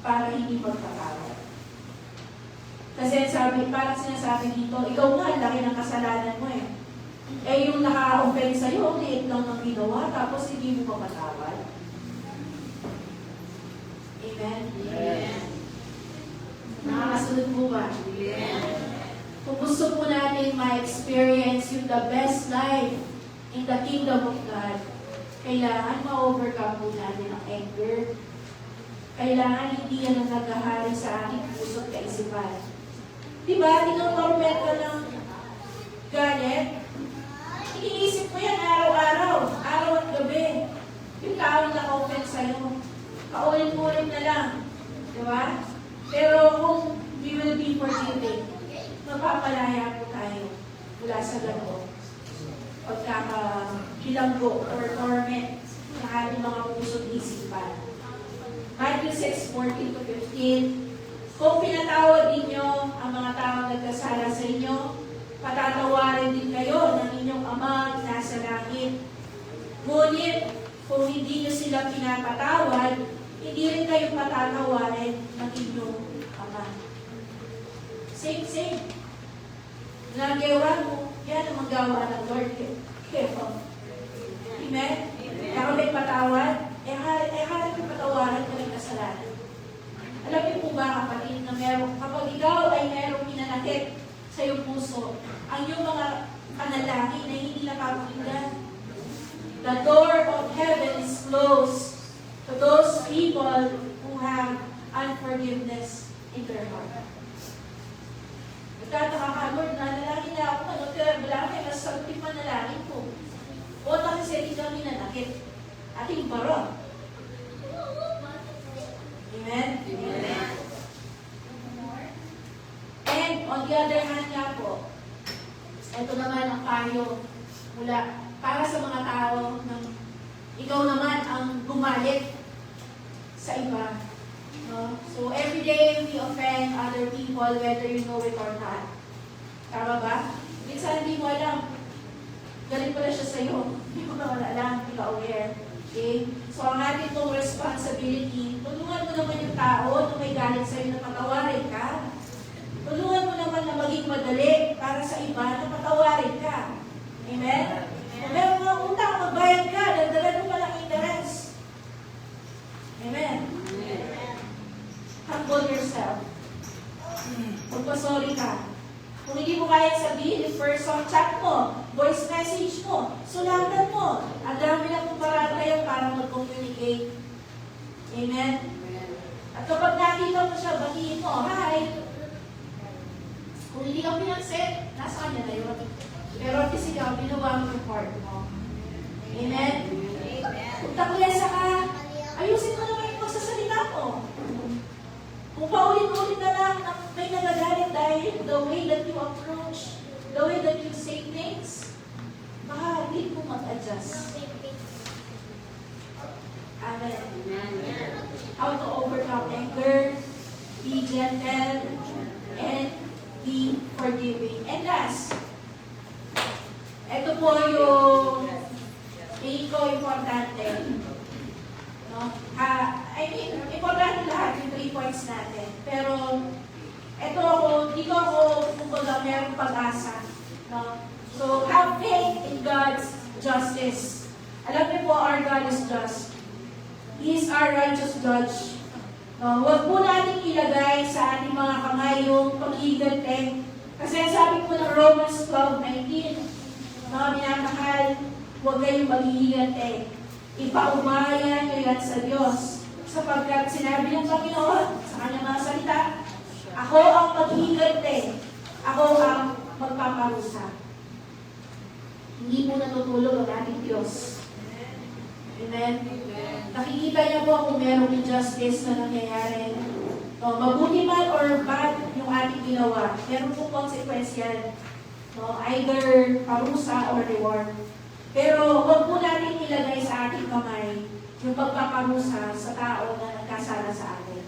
para hindi magpatawad. Kasi parang sinasabi dito, ikaw nga, laki ng kasalanan mo eh. Eh yung naka-open sa'yo, liit lang ng ginawa, tapos hindi mo mapatawad. Amen? Amen. Nakakasunod mo ba? Amen. Kung gusto po natin ma-experience yung the best life in the kingdom of God, kailangan ma-overcome po natin ang anger. Kailangan hindi yan ang naghahari sa ating puso at kaisipan. Diba? Tinorment ka ng galit. Iniisip mo yan araw-araw. Araw at gabi. Yung tao na open sa'yo. Paulit-ulit na lang. Diba? Pero kung we will be forgiving, mapapalaya po tayo mula sa gano'n. Pagkakabilanggo or torment ng ating mga puso't isipan. Matthew 6:14-15. Kung pinatawad ninyo ang mga taong nagkasala sa inyo, patatawarin din kayo ng inyong Amang nasa langit. Ngunit, kung hindi nyo sila pinapatawad, hindi rin kayo patatawarin ng inyong Ama. Same. Nagawa mo, yan ang magawa ng Lord. Amen? Kaya kung may patawad, harap yung patawaran ka ng kasalanan. Alam niyo po ba, kapatid, na kapag ikaw ay merong pinanakit sa iyong puso, ang iyong mga panalangin na hindi napapakinggan, the door of heaven is closed to those people who have unforgiveness in their heart. Nagtataka ka, Lord, nanalangin na ako, ano, kaya wala kayo, nasagot yung panalangin ko. O kasi hindi kami nanakit. Ating baron. Amen? Amen. And on the other hand nga po, ito naman ang payo mula para sa mga tao ng ikaw naman ang gumalit sa iba. No? So every day we offend other people whether you know it or not. Tama ba? Minsan hindi mo alam. Galing pala siya sa'yo. Hindi mo naman alam. Hindi ka aware. Okay? So ang ating itong responsibility, tulungan mo naman yung tao na may galit sa'yo na patawarin ka. Tulungan mo naman na maging madali para sa iba na patawarin ka. Amen? Kung meron mga utang, magbayad ka. Dagdagan mo palang interest. Amen? Humble yourself. Magpasorry ka. Kung hindi mo kaya sabihin, in person, chat mo, voice message mo, sulatan mo. Ang dami na kung parang kayo para mag-communicate. Amen? At kapag nakita mo siya, batiin mo, hi! Kung hindi ka pinansin, nasa kanya na yun. Pero at least ikaw, ginawa mo yung part mo. Amen? Kung taklesa ka, ayusin mo naman yung pagsasalita mo. Kung paulit-ulit na lang may nagagalit dahil the way that you approach, the way that you say things, baka hindi mo mag-adjust. Amen. How to overcome anger, be gentle, and be forgiving. And last, ito po yung importante. No? Importante lahat yung 3 points natin. Pero, dito ako, kumbaga, merong pag-asa. No? So, have faith in God's justice. Alam niyo po, our God is just. He is our righteous judge. No? Huwag po natin ilagay sa ating mga kamay yung pag-igante. Kasi sabi po ng Romans 12:19, mga minamahal, huwag kayong mag-igante. Ipaumayan nyo yan sa Diyos. Sapagkat sinabi ng Panginoon sa kanyang mga salita, ako ang mag-iigante. Ako ang magpaparusa. Hindi po natutulog ang ating Diyos. Amen? Nakikita niyo po kung merong injustice na nangyayari. No, mabuti man or bad yung ating ginawa, meron po consequence yan. No, either parusa or reward. Pero huwag po natin ilagay sa ating kamay yung pagpaparusa sa tao na nagkasala sa atin.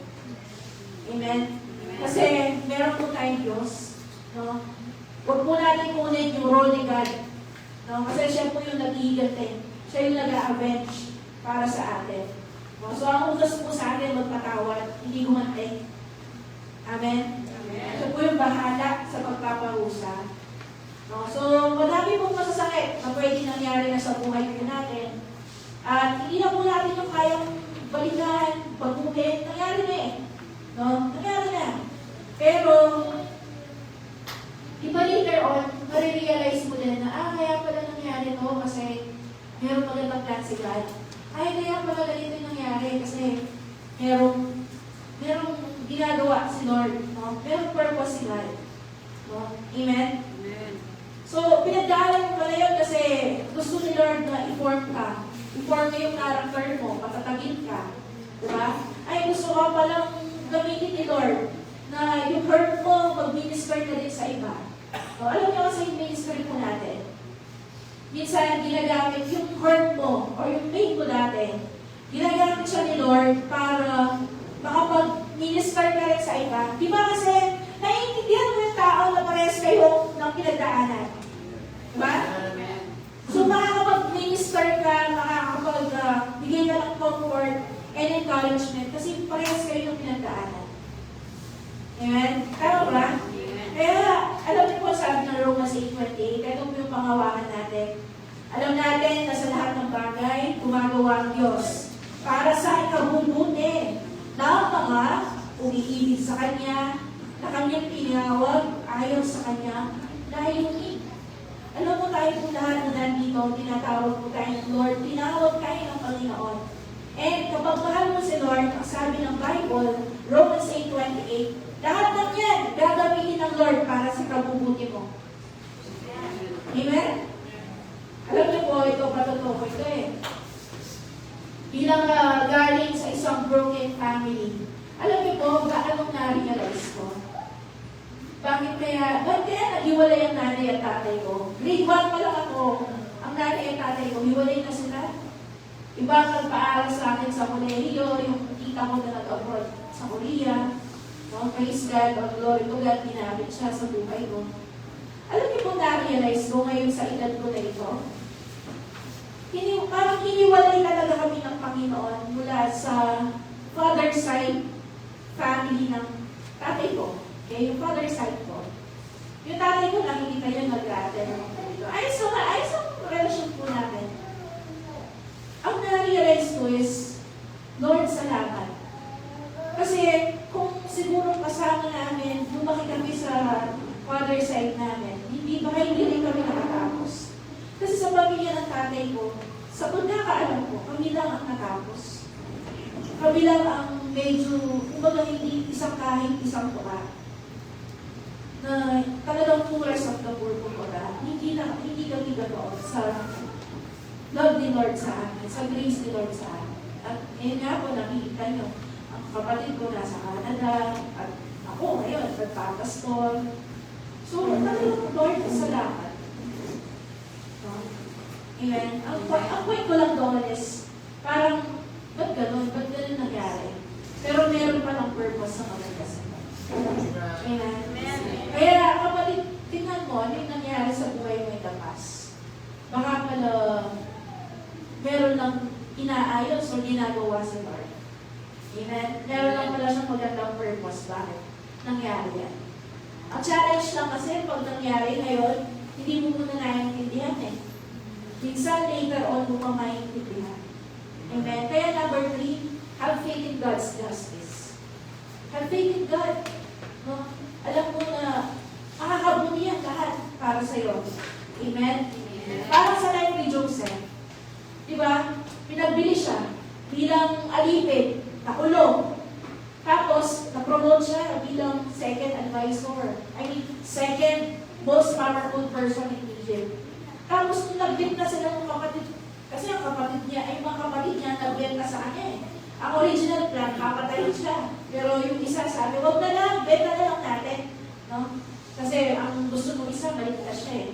Amen? Kasi meron po tayong Diyos. No? Huwag po natin kunin yung role ni God. No? Kasi siya po yung nag-iigante. Siya yung nag-avenge para sa atin. No? So ang utos po sa atin magpatawad, hindi gumante. Amen? Amen? Siya po yung bahala sa pagpaparusa. No? So, madami pong masasakit na pwede nangyari na sa buhay po natin. At hindi na po natin yung kayang balikan, pagbuhin. Nangyari na eh. No? Nangyari na. Pero, iba later on, marirealize mo din na, kaya pala nangyari to kasi meron magandang plan si God. Kaya pala ganito yung nangyari kasi merong ginagawa si Lord. No? Merong purpose si God. No? Amen? So, pinagdaanan mo pala yun kasi gusto ni Lord na i-form ka. I-form mo yung character mo, patatagin ka. Diba? Ay, gusto ka palang gamitin ni Lord na yung hurt mo, mag-minister na din sa iba. So, alam niyo kasi yung minister po natin. Minsan, ginagamit yung hurt mo or yung pain mo dati. Ginagamit siya ni Lord para makapag-minister ka rin sa iba. Diba kasi, naiintindihan mo yung tao na parehas kayo ng pinagdaanan. Diba? So, makakapag-minister ka, makakapag-bigay ka ng comfort and encouragement kasi parehas kayo ng pinagdaanan. Amen? Tama ba? Kaya, alam niyo po sabi ng Romans 8:28, ito po yung pangawakan natin. Alam natin na sa lahat ng bagay, gumagawa ang Diyos para sa ikabubuti ng mga umiibig sa Kanya, na Kanyang tinawag ayon sa Kanya dahil alam mo tayo po lahat na nandito, tinatawag po tayo ng Lord, tinawag tayo ng Panginoon. And kapag mahal mo si Lord, ang sabi ng Bible, Romans 8:28, lahat ng yan, gagamitin ng Lord para sa kabubuti mo. Amen? Alam niyo po, ito patotoo ko ito eh. Bilang galing sa isang broken family, alam niyo po, anong na-realize ko? Bakit kaya nag-iwalay ang nanay at tatay ko? Grade 1 pa lang ako, ang nanay at tatay ko, hiwalay na sila. Iba ang nagpaaral sa akin sa kolehiyo, yung tita ko na nag-abroad sa Korea. No, praise God, ang glory to God, ginamit siya sa buhay ko. Alam niyo po na-realize ko ngayon sa edad ko na ito, parang hiniwalay talaga kami ng Panginoon mula sa father side family ng tatay ko. Okay, yung father side ko. Yung tatay ko, nakikita niya nag-rattle. Ayos ang relasyon po namin. Ang na-realize ko is, Lord, salamat. Kasi kung siguro kasama namin, lumaki kami sa father side namin, hindi rin kami nakatapos. Kasi sa pamilya ng tatay ko, sa pagkakaalam ko, kami lang ang natapos. Kami lang ang medyo, kumbaga hindi isang kahit isang tuka. Na talagang puras of the poor, kumbaga. Hindi kami ganoon sa love ni Lord sa amin, sa grace ni Lord sa amin. At ngayon nga po, nakikita nyo, ang kapatid ko nasa Canada, at ako ngayon, nagpapastol. So, talagang Lord, salamat. Amen. Ang point ko lang doon is, parang, ba't ganun nangyari? Pero meron pa ng purpose sa maganda sa Amen. Kaya, kapatid, tingnan mo, ano yung nangyari sa buhay mo in the past? Baka pala, meron lang inaayos o ginagawa sa Lord. Amen? Meron lang pala siyang magandang purpose. Bakit? Nangyari yan. Ang challenge lang kasi, pag nangyari ngayon, hindi mo muna naiintindihan eh. Minsan later on mo pa maintindihan. Amen? Kaya number 3, have faith in God's justice. Have faith in God. No? Alam mo na makakabuti yan lahat para sa'yo. Amen? Para sa life ni Joseph. Diba? Pinagbili siya bilang alipid, nakulong. Tapos, na-promote siya bilang second advisor. Second most powerful person in Egypt. Tapos, nung nagbit na sila ng kapatid, kasi ang kapatid niya, ay mga kapatid niya, nagbenta sa kanya eh. Ang original plan, papatayin siya. Pero yung isa sabi, wag na lang, benta na lang natin. No? Kasi ang gusto mo isa, maligtas siya eh.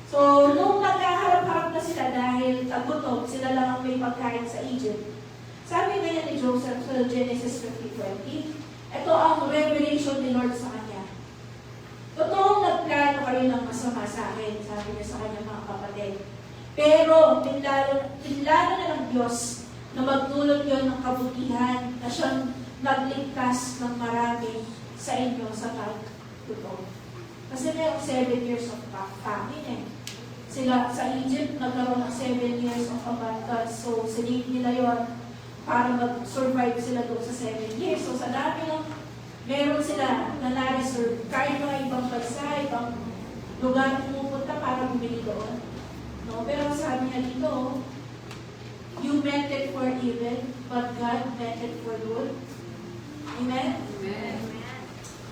So, nung nagkaharap-harap na sila dahil tagutom, sila lang ang may pagkain sa Egypt. Sabi ngayon ni Joseph sa Genesis 50:20, ito ang revelation ni Lord sa kanya. Totoong nagplano kayo ng masama sa akin, sabi niya sa kanyang mga kapatid. Pero, pinlano na ng Diyos na magdulot yon ng kabutihan na siyang nagligtas ng marami sa inyo sa pagtuto. Kasi mayroong 7 years of famine eh. Sila sa Egypt, nagkaroon ng 7 years of abundance. So, sinave nila yon para mag-survive sila doon sa 7 years. So, sa dami ng meron sila na na-reserve. Kahit mga ibang bansa, ibang lugar pumupunta para bumili doon. No? Pero sabi niya dito, you meant it for evil, but God meant it for good. Amen? Amen.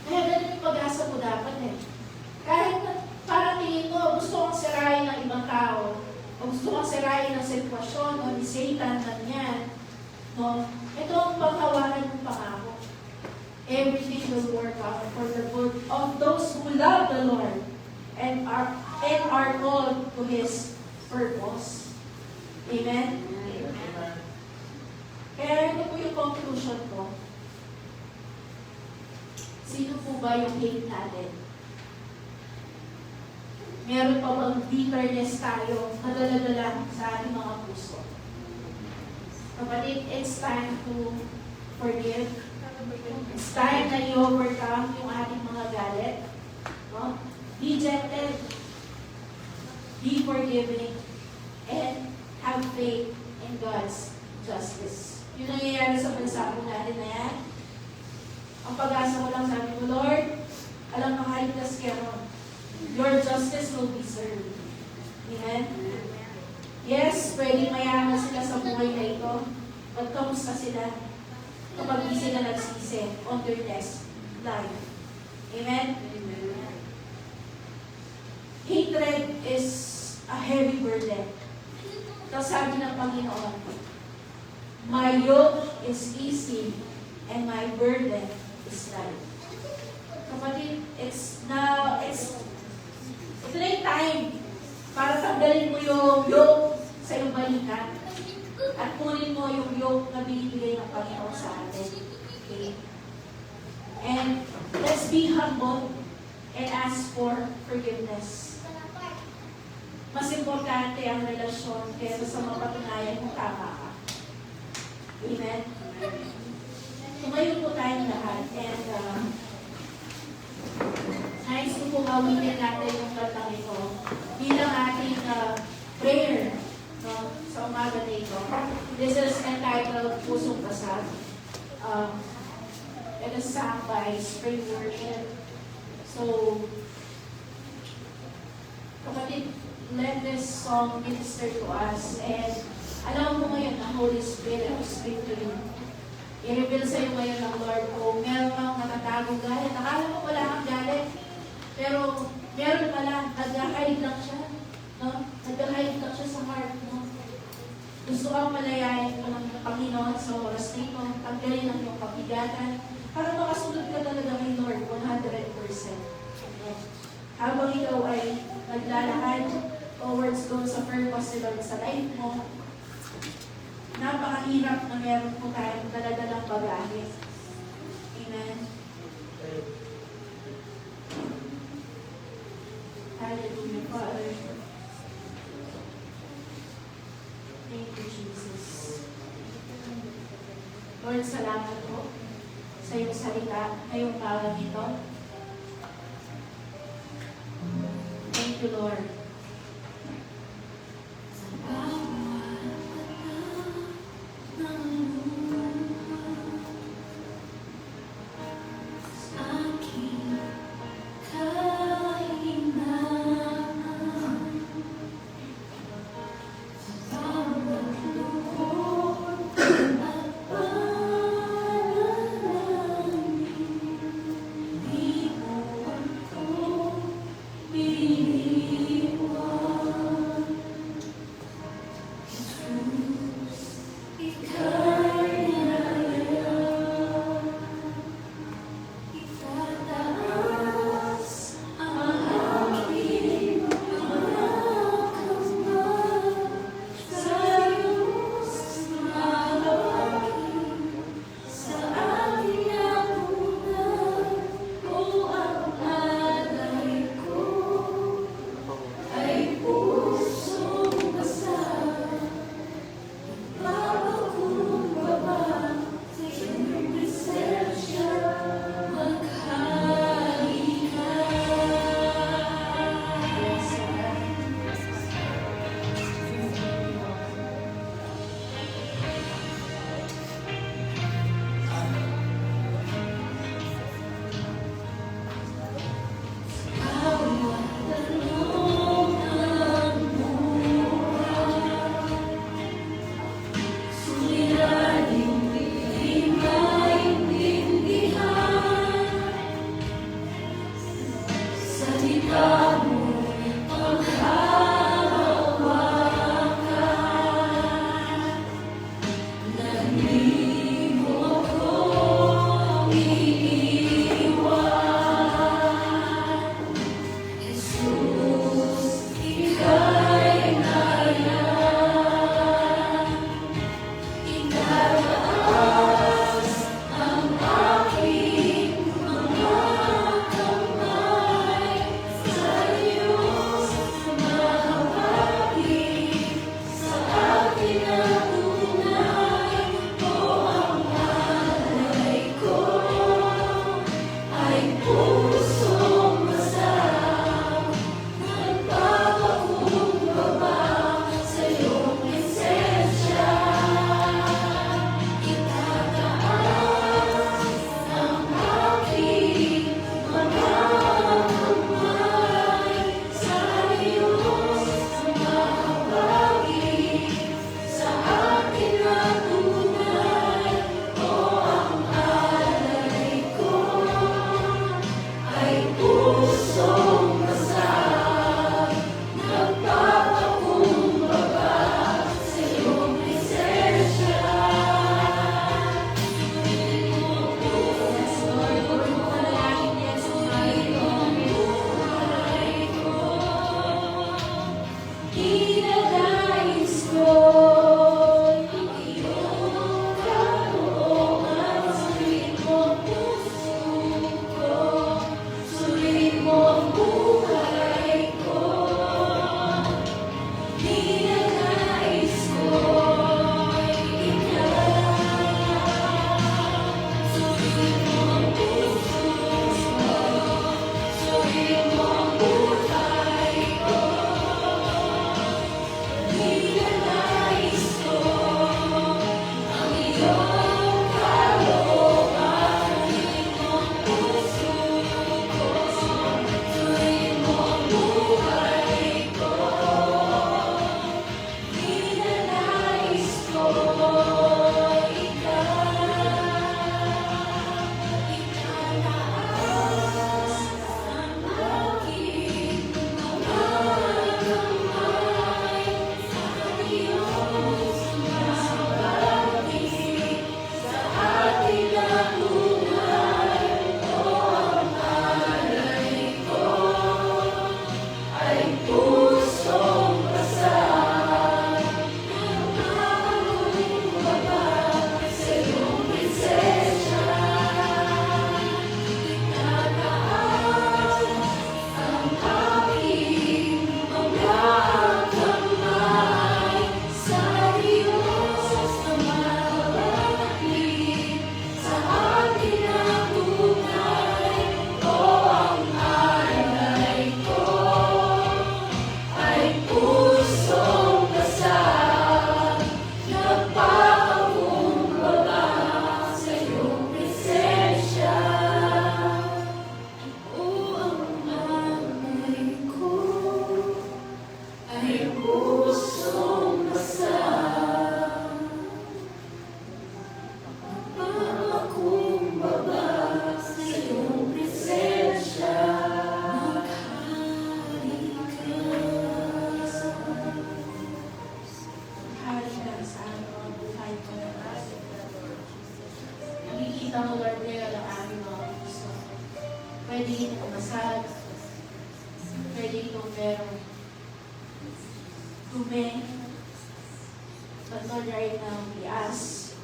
Kaya ganun yung pag-asa mo dapat eh. Kahit parang tingin mo, gusto kong sirain ng ibang tao, o gusto kong sirain ng sitwasyon, o ni Satan na niyan, no? Ito ang panghawakan ng pangako. Everything will work out for the good of those who love the Lord and are called to His purpose. Amen? Amen. Kaya ito po yung conclusion ko. Sino po ba yung hate natin? Meron pa bang bitterness tayo na dala-dala sa ating mga puso? Kapatid, it's time to forgive. It's time na i-overcome yung ating mga galit. No? Be gentle. Be forgiving. And have faith in God's justice. Yun ang nangyayari sa bansa po natin na yan. Ang pag-asa ko lang sabi ko, Lord, alam mo kahit na skero, your justice will be served. Amen? Yes, pwedeng mayaman sila sa buhay na ito. But kamusta sila kapag di sila nagsisi on their next life? Amen? Hatred is a heavy burden. Tapos sabi ng Panginoon, my yoke is easy and my burden is light. Kapatid, ito na yung time para tanggalin mo yung yoke sa iyong balikat at kunin mo yung yoke na binibigay ng Panginoon sa atin. Okay? And let's be humble and ask for forgiveness. Mas importante ang relasyon kaysa sa mapatunayan kung tama ka. Amen? Tumayo po tayong lahat and nais ko pong awitin natin yung kantang ito bilang ating prayer, no, sa umaga na ito. This is entitled Pusong Pasag. It is sung by Spring Worship. So, kapatid, let this song minister to us. And alam mo ngayon ang Holy Spirit will speak to you. I-reveal sa iyo ngayon ng Lord kung meron kang natatagong galit. Akala mo wala kang galit. Pero meron pala, nag-hide lang siya. No? Nag-hide lang siya sa heart mo. Gusto kang malayain mo ng Panginoon sa oras na ito. Tanggalin ang iyong kapigatan para makasunod ka talaga kay Lord 100%. Habang ikaw ay naglalakad towards doon sa purpose ni Lord sa life mo, napakahirap na meron po tayong daladalang bagahe. Amen. Hallelujah, Father. Thank you, Jesus. Lord, salamat po sa iyong salita ngayong araw ito. Thank you, Lord. Be pwede masag, pwede itong merong dumi. But Lord, right now, we ask,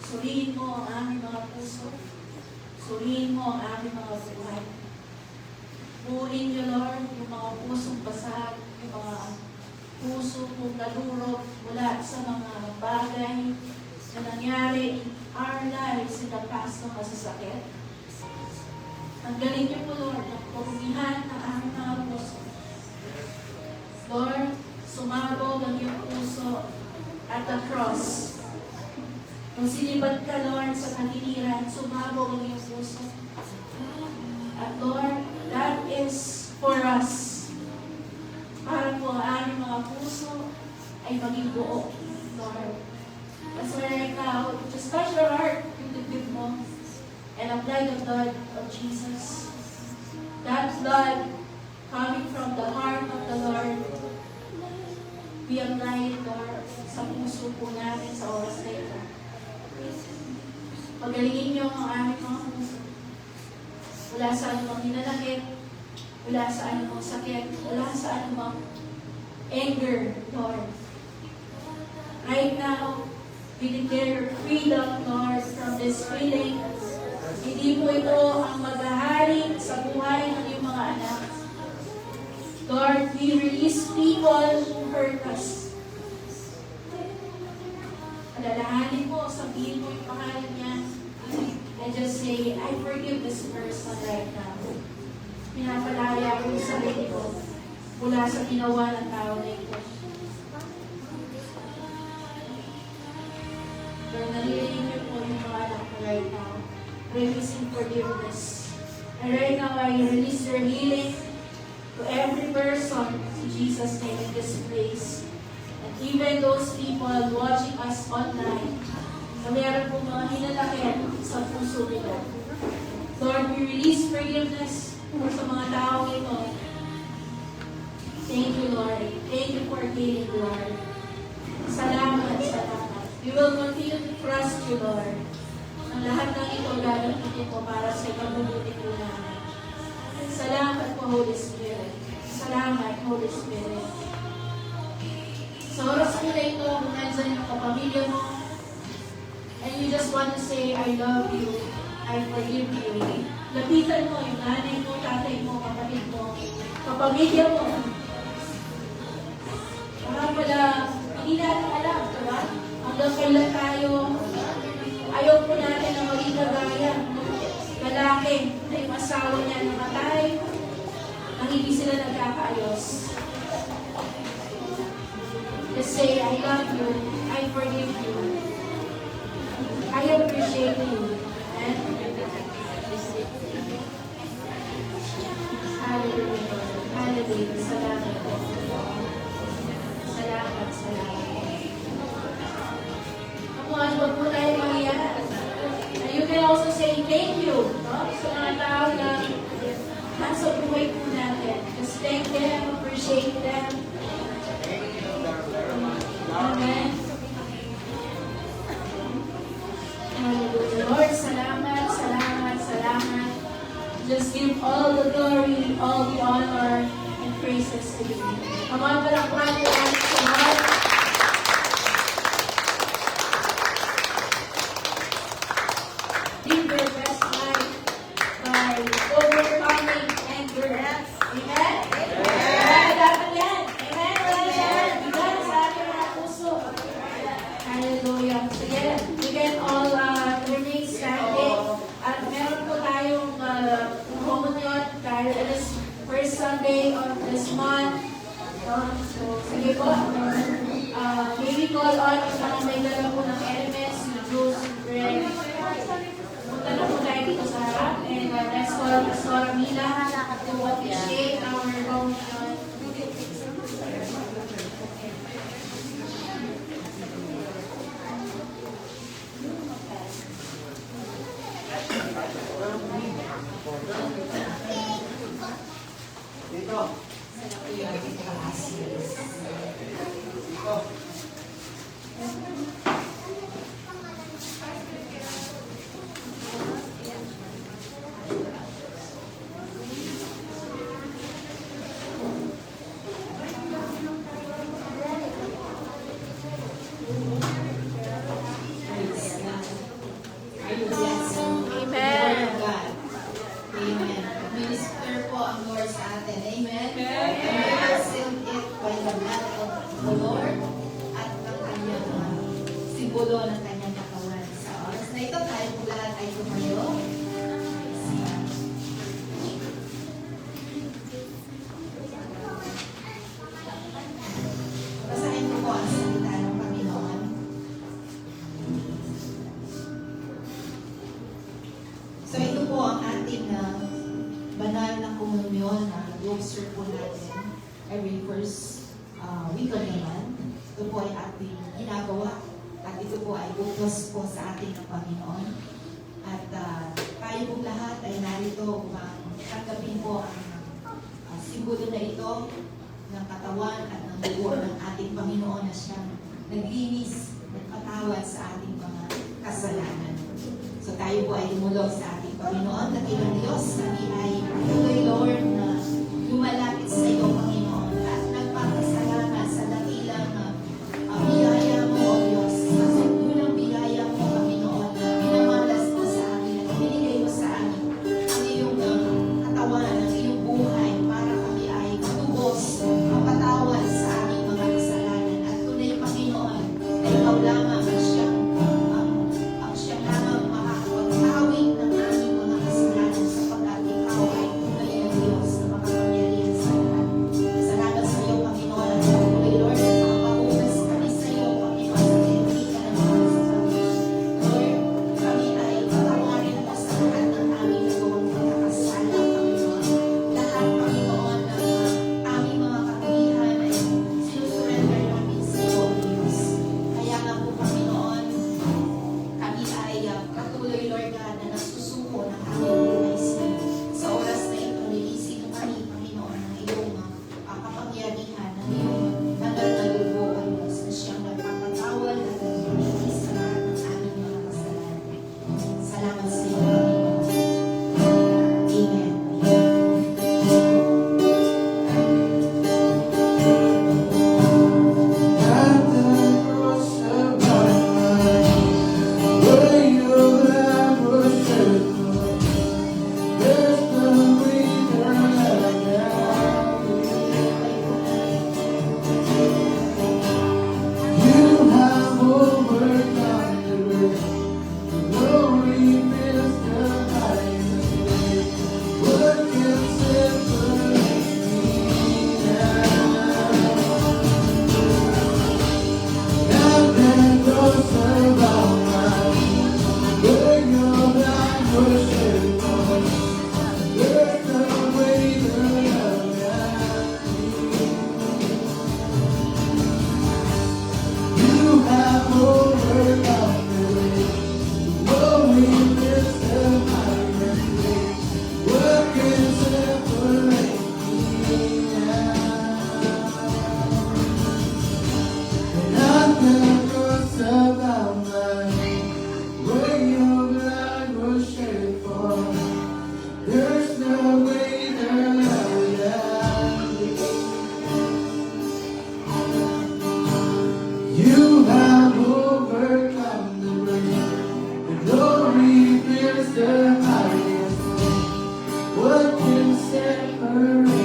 suriin mo ang aming mga puso, suriin mo ang aming mga buhay. Buuin niyo, Lord, yung mga pusong basag, yung mga puso kong nalurog mula sa mga bagay na nangyari in our lives in the past na masasakit. Ang galing niyo po, Lord, ang purumihan ng aming mga puso. Lord, sumabog ang iyong puso at the cross. Nung sinibad ka, Lord, sa kaniliran, sumabog ang iyong puso. At Lord, that is for us. Para po ang aming mga puso ay maging buo, Lord. That's why right now, just touch your heart yung dibdib mo and apply the blood of Jesus. That blood coming from the heart of the Lord, we apply it, Lord, sa puso po natin sa oras na ito. Pagalingin niyo ang aming mga puso. Wala sa anumang hinanakit, wala sa anumang sakit, wala sa anumang anger, Lord. Right now, we declare freedom, Lord, from this feeling. Hindi po ito ang maghahari sa buhay ng iyong mga anak. Lord, we release people who hurt us. Alalahanin mo, sabihin mo yung pangalan niya, and just say, I forgive this person right now. Pinapalaya ko yung sarili ko mula sa ginawa ng tao na ito. Lord, nalilinig niyo po yung mga anak ko right now. Releasing forgiveness. And right now, I release your healing to every person in Jesus' name in this place. And even those people watching us online na meron po mga hinalakit sa puso nila. Lord, we release forgiveness sa mga tao ito. Thank you, Lord. Thank you for healing, Lord. Salamat, salamat. We will continue to trust you, Lord. Ang lahat ng ito gagamitin ko para sa ikabubuti po namin. Salamat po, Holy Spirit. Salamat, Holy Spirit. Sa oras ko na ito, kung nandiyan yung kapamilya mo, and you just want to say, I love you, I forgive you. Lapitan mo yung nanay mo, tatay mo, kapatid mo, kapamilya mo. Pala, hindi natin alam, diba? Hanggang kailan tayo, ayaw po natin na maging kagaya ng lalaki na yung asawa niya namatay, nang hindi sila nagkakaayos. Just say, I love you, I forgive you, I appreciate you. And hallelujah, hallelujah, salamat po. Salamat, salamat. Huwag po tayo mahiyan. You can also say thank you, no? Sa mga tao na nasa buhay po natin. Just thank them, appreciate them. Amen. Hallelujah. Lord, salamat, salamat, salamat. Just give all the glory, all the honor, and praises to you. Come on, palakpan po natin sa Lord. Live your best life by overcoming anger. Amen? Amen. Dapat yan. Amen. Amen. Bigan sa ating mga puso. Hallelujah. Sige, we can all remain standing. At meron po tayong communion dahil it is first Sunday of this month. So, sige po. Maybe call on yung mga may dala po ng elements, yung juice, yung bread. Punta na po tayo dito sa harap. And let's call Pastor Mila to appreciate our communion. Dito. Amen. Minister po ang Lord sa atin. Amen. And we will seal it by the blood of the Lord at ng kanyang simbolo ng kanyang katawan. Sa oras na ito, tayo po lahat ay tumayo. Basahin ko po ang salita ng Panginoon. So ito po ang ating banal na komunyon na i-observe po natin every first week of the month. Ito po ay ating ginagawa at ito po ay utos po sa ating ng Panginoon. At tayo po lahat ay narito tanggapin po ang simbolo na ito ng katawan at ng dugo ng ating Panginoon na siyang naglinis, nagpatawad sa ating mga kasalanan. So tayo po ay lumulog sa ating Panginoon, dakilang Diyos, kami ay tuloy, Lord, na lumalapit sa iyo, Panginoon, at nagpapasalamat sa dakilang biyaya mo, O Diyos, sa sundulang biyaya mo, Panginoon, na pinamalas mo sa amin, at binigay mo sa amin ang iyong katawan, ang iyong buhay, para kami ay matubos, mapatawad sa aming mga kasalanan. At tunay, Panginoon, na ikaw lamang ang siyang lamang makakapagtawid ng aming mga kasalanan sapagkat ikaw ay tunay na Diyos na makapangyarihan sa lahat. Salamat sa iyo, Panginoon, at patuloy, Lord, at makapagunas kami sa iyo, Panginoon, sa tinitikan ng mga sasabi. Lord, kami ay patawarin mo sa lahat ng aming nagawang pagkakasala, Panginoon. Lahat, Panginoon, ng aming mga kakulihan ay sinusurrender namin sa iyo, O Diyos. Kaya nga po, Panginoon, kami ay patuloy, Lord God, na nagsusuko ng aming buhay sa iyo. Sa oras na ito, nilisin mo kami, Panginoon, ng iyong kapangyarihan, ng iyong banal na dugo, O Diyos, na siyang nagpapatawad at naglilinis sa lahat ng aming mga kasalanan. Salamat sa iyo, Panginoon. Amen. You have overcome the world. The glory is the highest. What can separate me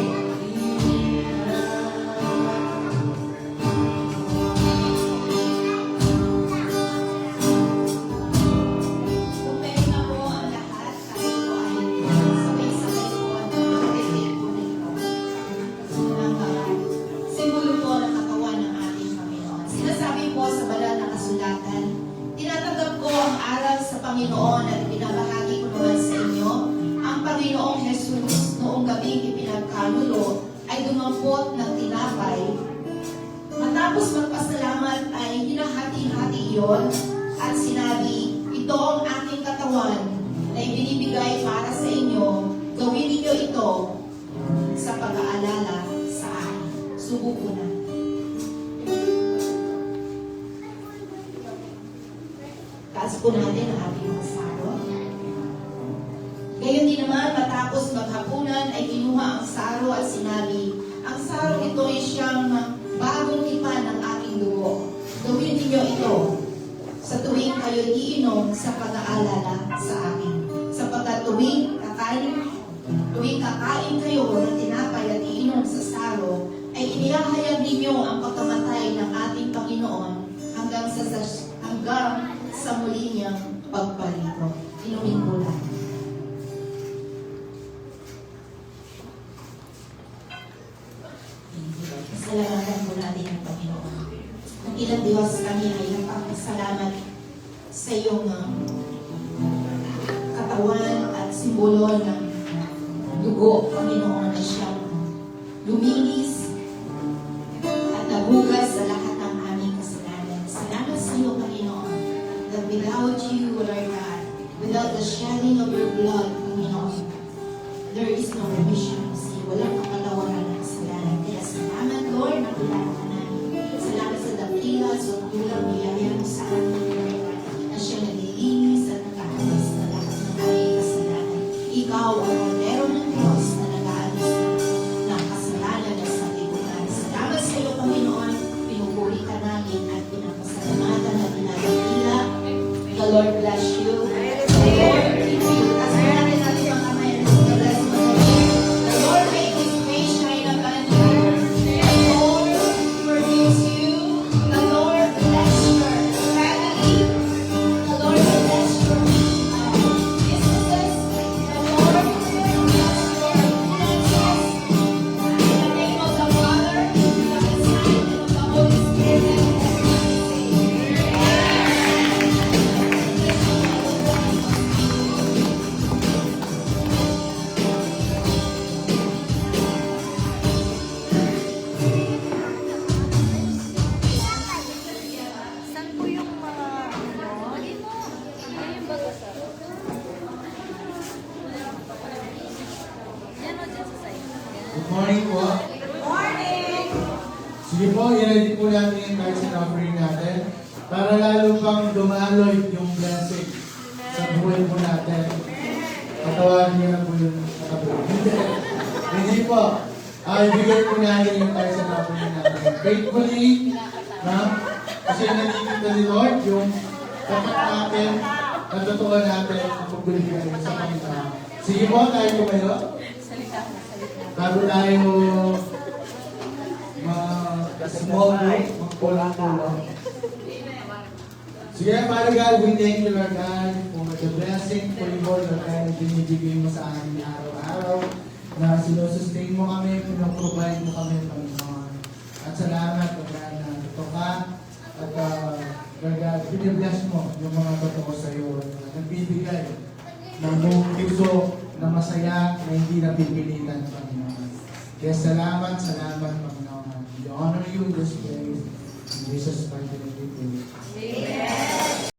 Kumpay na po ang lahat. Tayo po ay sabay-sabay po ang pag-ibig po nito. Simbolo po ng katawan ng ating Panginoon. Sinasabi po sa banal na kasulatan, tinatanggap ko ang aral sa Panginoon at pinabahagi ko naman sa inyo, ang Panginoong Jesus noong gabing ipinagkalulo ay dumampot ng tinapay. Matapos magpasalamat ay hinahati-hati iyon at sinabi, ito ang aking katawan na ibinibigay para sa inyo. Gawin ninyo ito sa pag-aalala sa akin. Subo po na. Taas po natin ang ating mga saro. Gayon din naman, matapos maghapunan ay kinuha ang saro at sinabi, ang saro ito ay siyang bagong tipan ng aking dugo. Gawin ninyo ito sa tuwing kayo iinom sa pag-aalala sa akin. Sapagkat tuwing kakain Tuwing kakain kayo ng tinapay at iinom sa saro, ay inihahayag ninyo ang pagkamatay ng ating Panginoon hanggang sa muli niyang pagparito. Inumin mo lang. Salamatan po natin ang Panginoon. Ang ilang Diyos, kami ay nagpapasalamat sa iyong katawan at simbolo ng dugo, Panginoon, na siyang luminis at nabugas sa lahat ng aming kasalanan. Salamat sa iyo, Panginoon, that without you, Lord God, without the shedding of your blood, Panginoon, there is no remission of sin. Walang kapatawaran ng kasalanan. Kaya salamat, Lord, na kilala ka namin. Salamat sa dakila, sa tulang niyaya mo sa amin, Lord God, na siya naglilinis at nag-aalis na lahat ng aming kasalanan. Ikaw ang kordero ng Diyos na nag-aalis ng kasalanan at sa libutan. Salamat sa iyo, Panginoon. Pinupuri ka namin at pinapasalamatan at pinadakila. The Lord bless you. The Lord keep you. Kasi natin natin ang kamay at the bless mo. The Lord make His face shine upon you. The Lord forgives you. The Lord bless your family. The Lord bless your businesses. The Lord bless your finances. In the name of the Father, of the Son, and of the Holy Spirit. Saan po yung mga ano? Ayun ba sa? Yan o, dyan sa side. Good morning po. Sige po, i-ready po natin yung tithes and offering natin para lalo pang dumaloy yung blessing sa buhay po natin. Patawarin niyo na po yung nakabuhay. Hindi po. Ibigay po natin yung tithes and offering natin. Faithfully, na? Kasi nanikita ni Lord yung tapat natin, natutuwa natin ang pagbibigay sa Panginoon. Sige po, tayo po kayo. Bago tayo small group, magpulang-pulang. Sige, Father God, we thank you, Lord God, for the blessing, for your Lord God, na binibigay mo sa amin araw-araw, na sinusustain mo kami, pinaprovide mo kami, Panginoon. At salamat, Lord God, na ito ka, at Lord God, binibless mo yung mga totoo sa iyo, na nagbibigay ng buong puso, na masaya, na hindi napipilitan, Panginoon. Kaya salamat, Panginoon. We honor you in this place. In Jesus' mighty name we pray. Amen.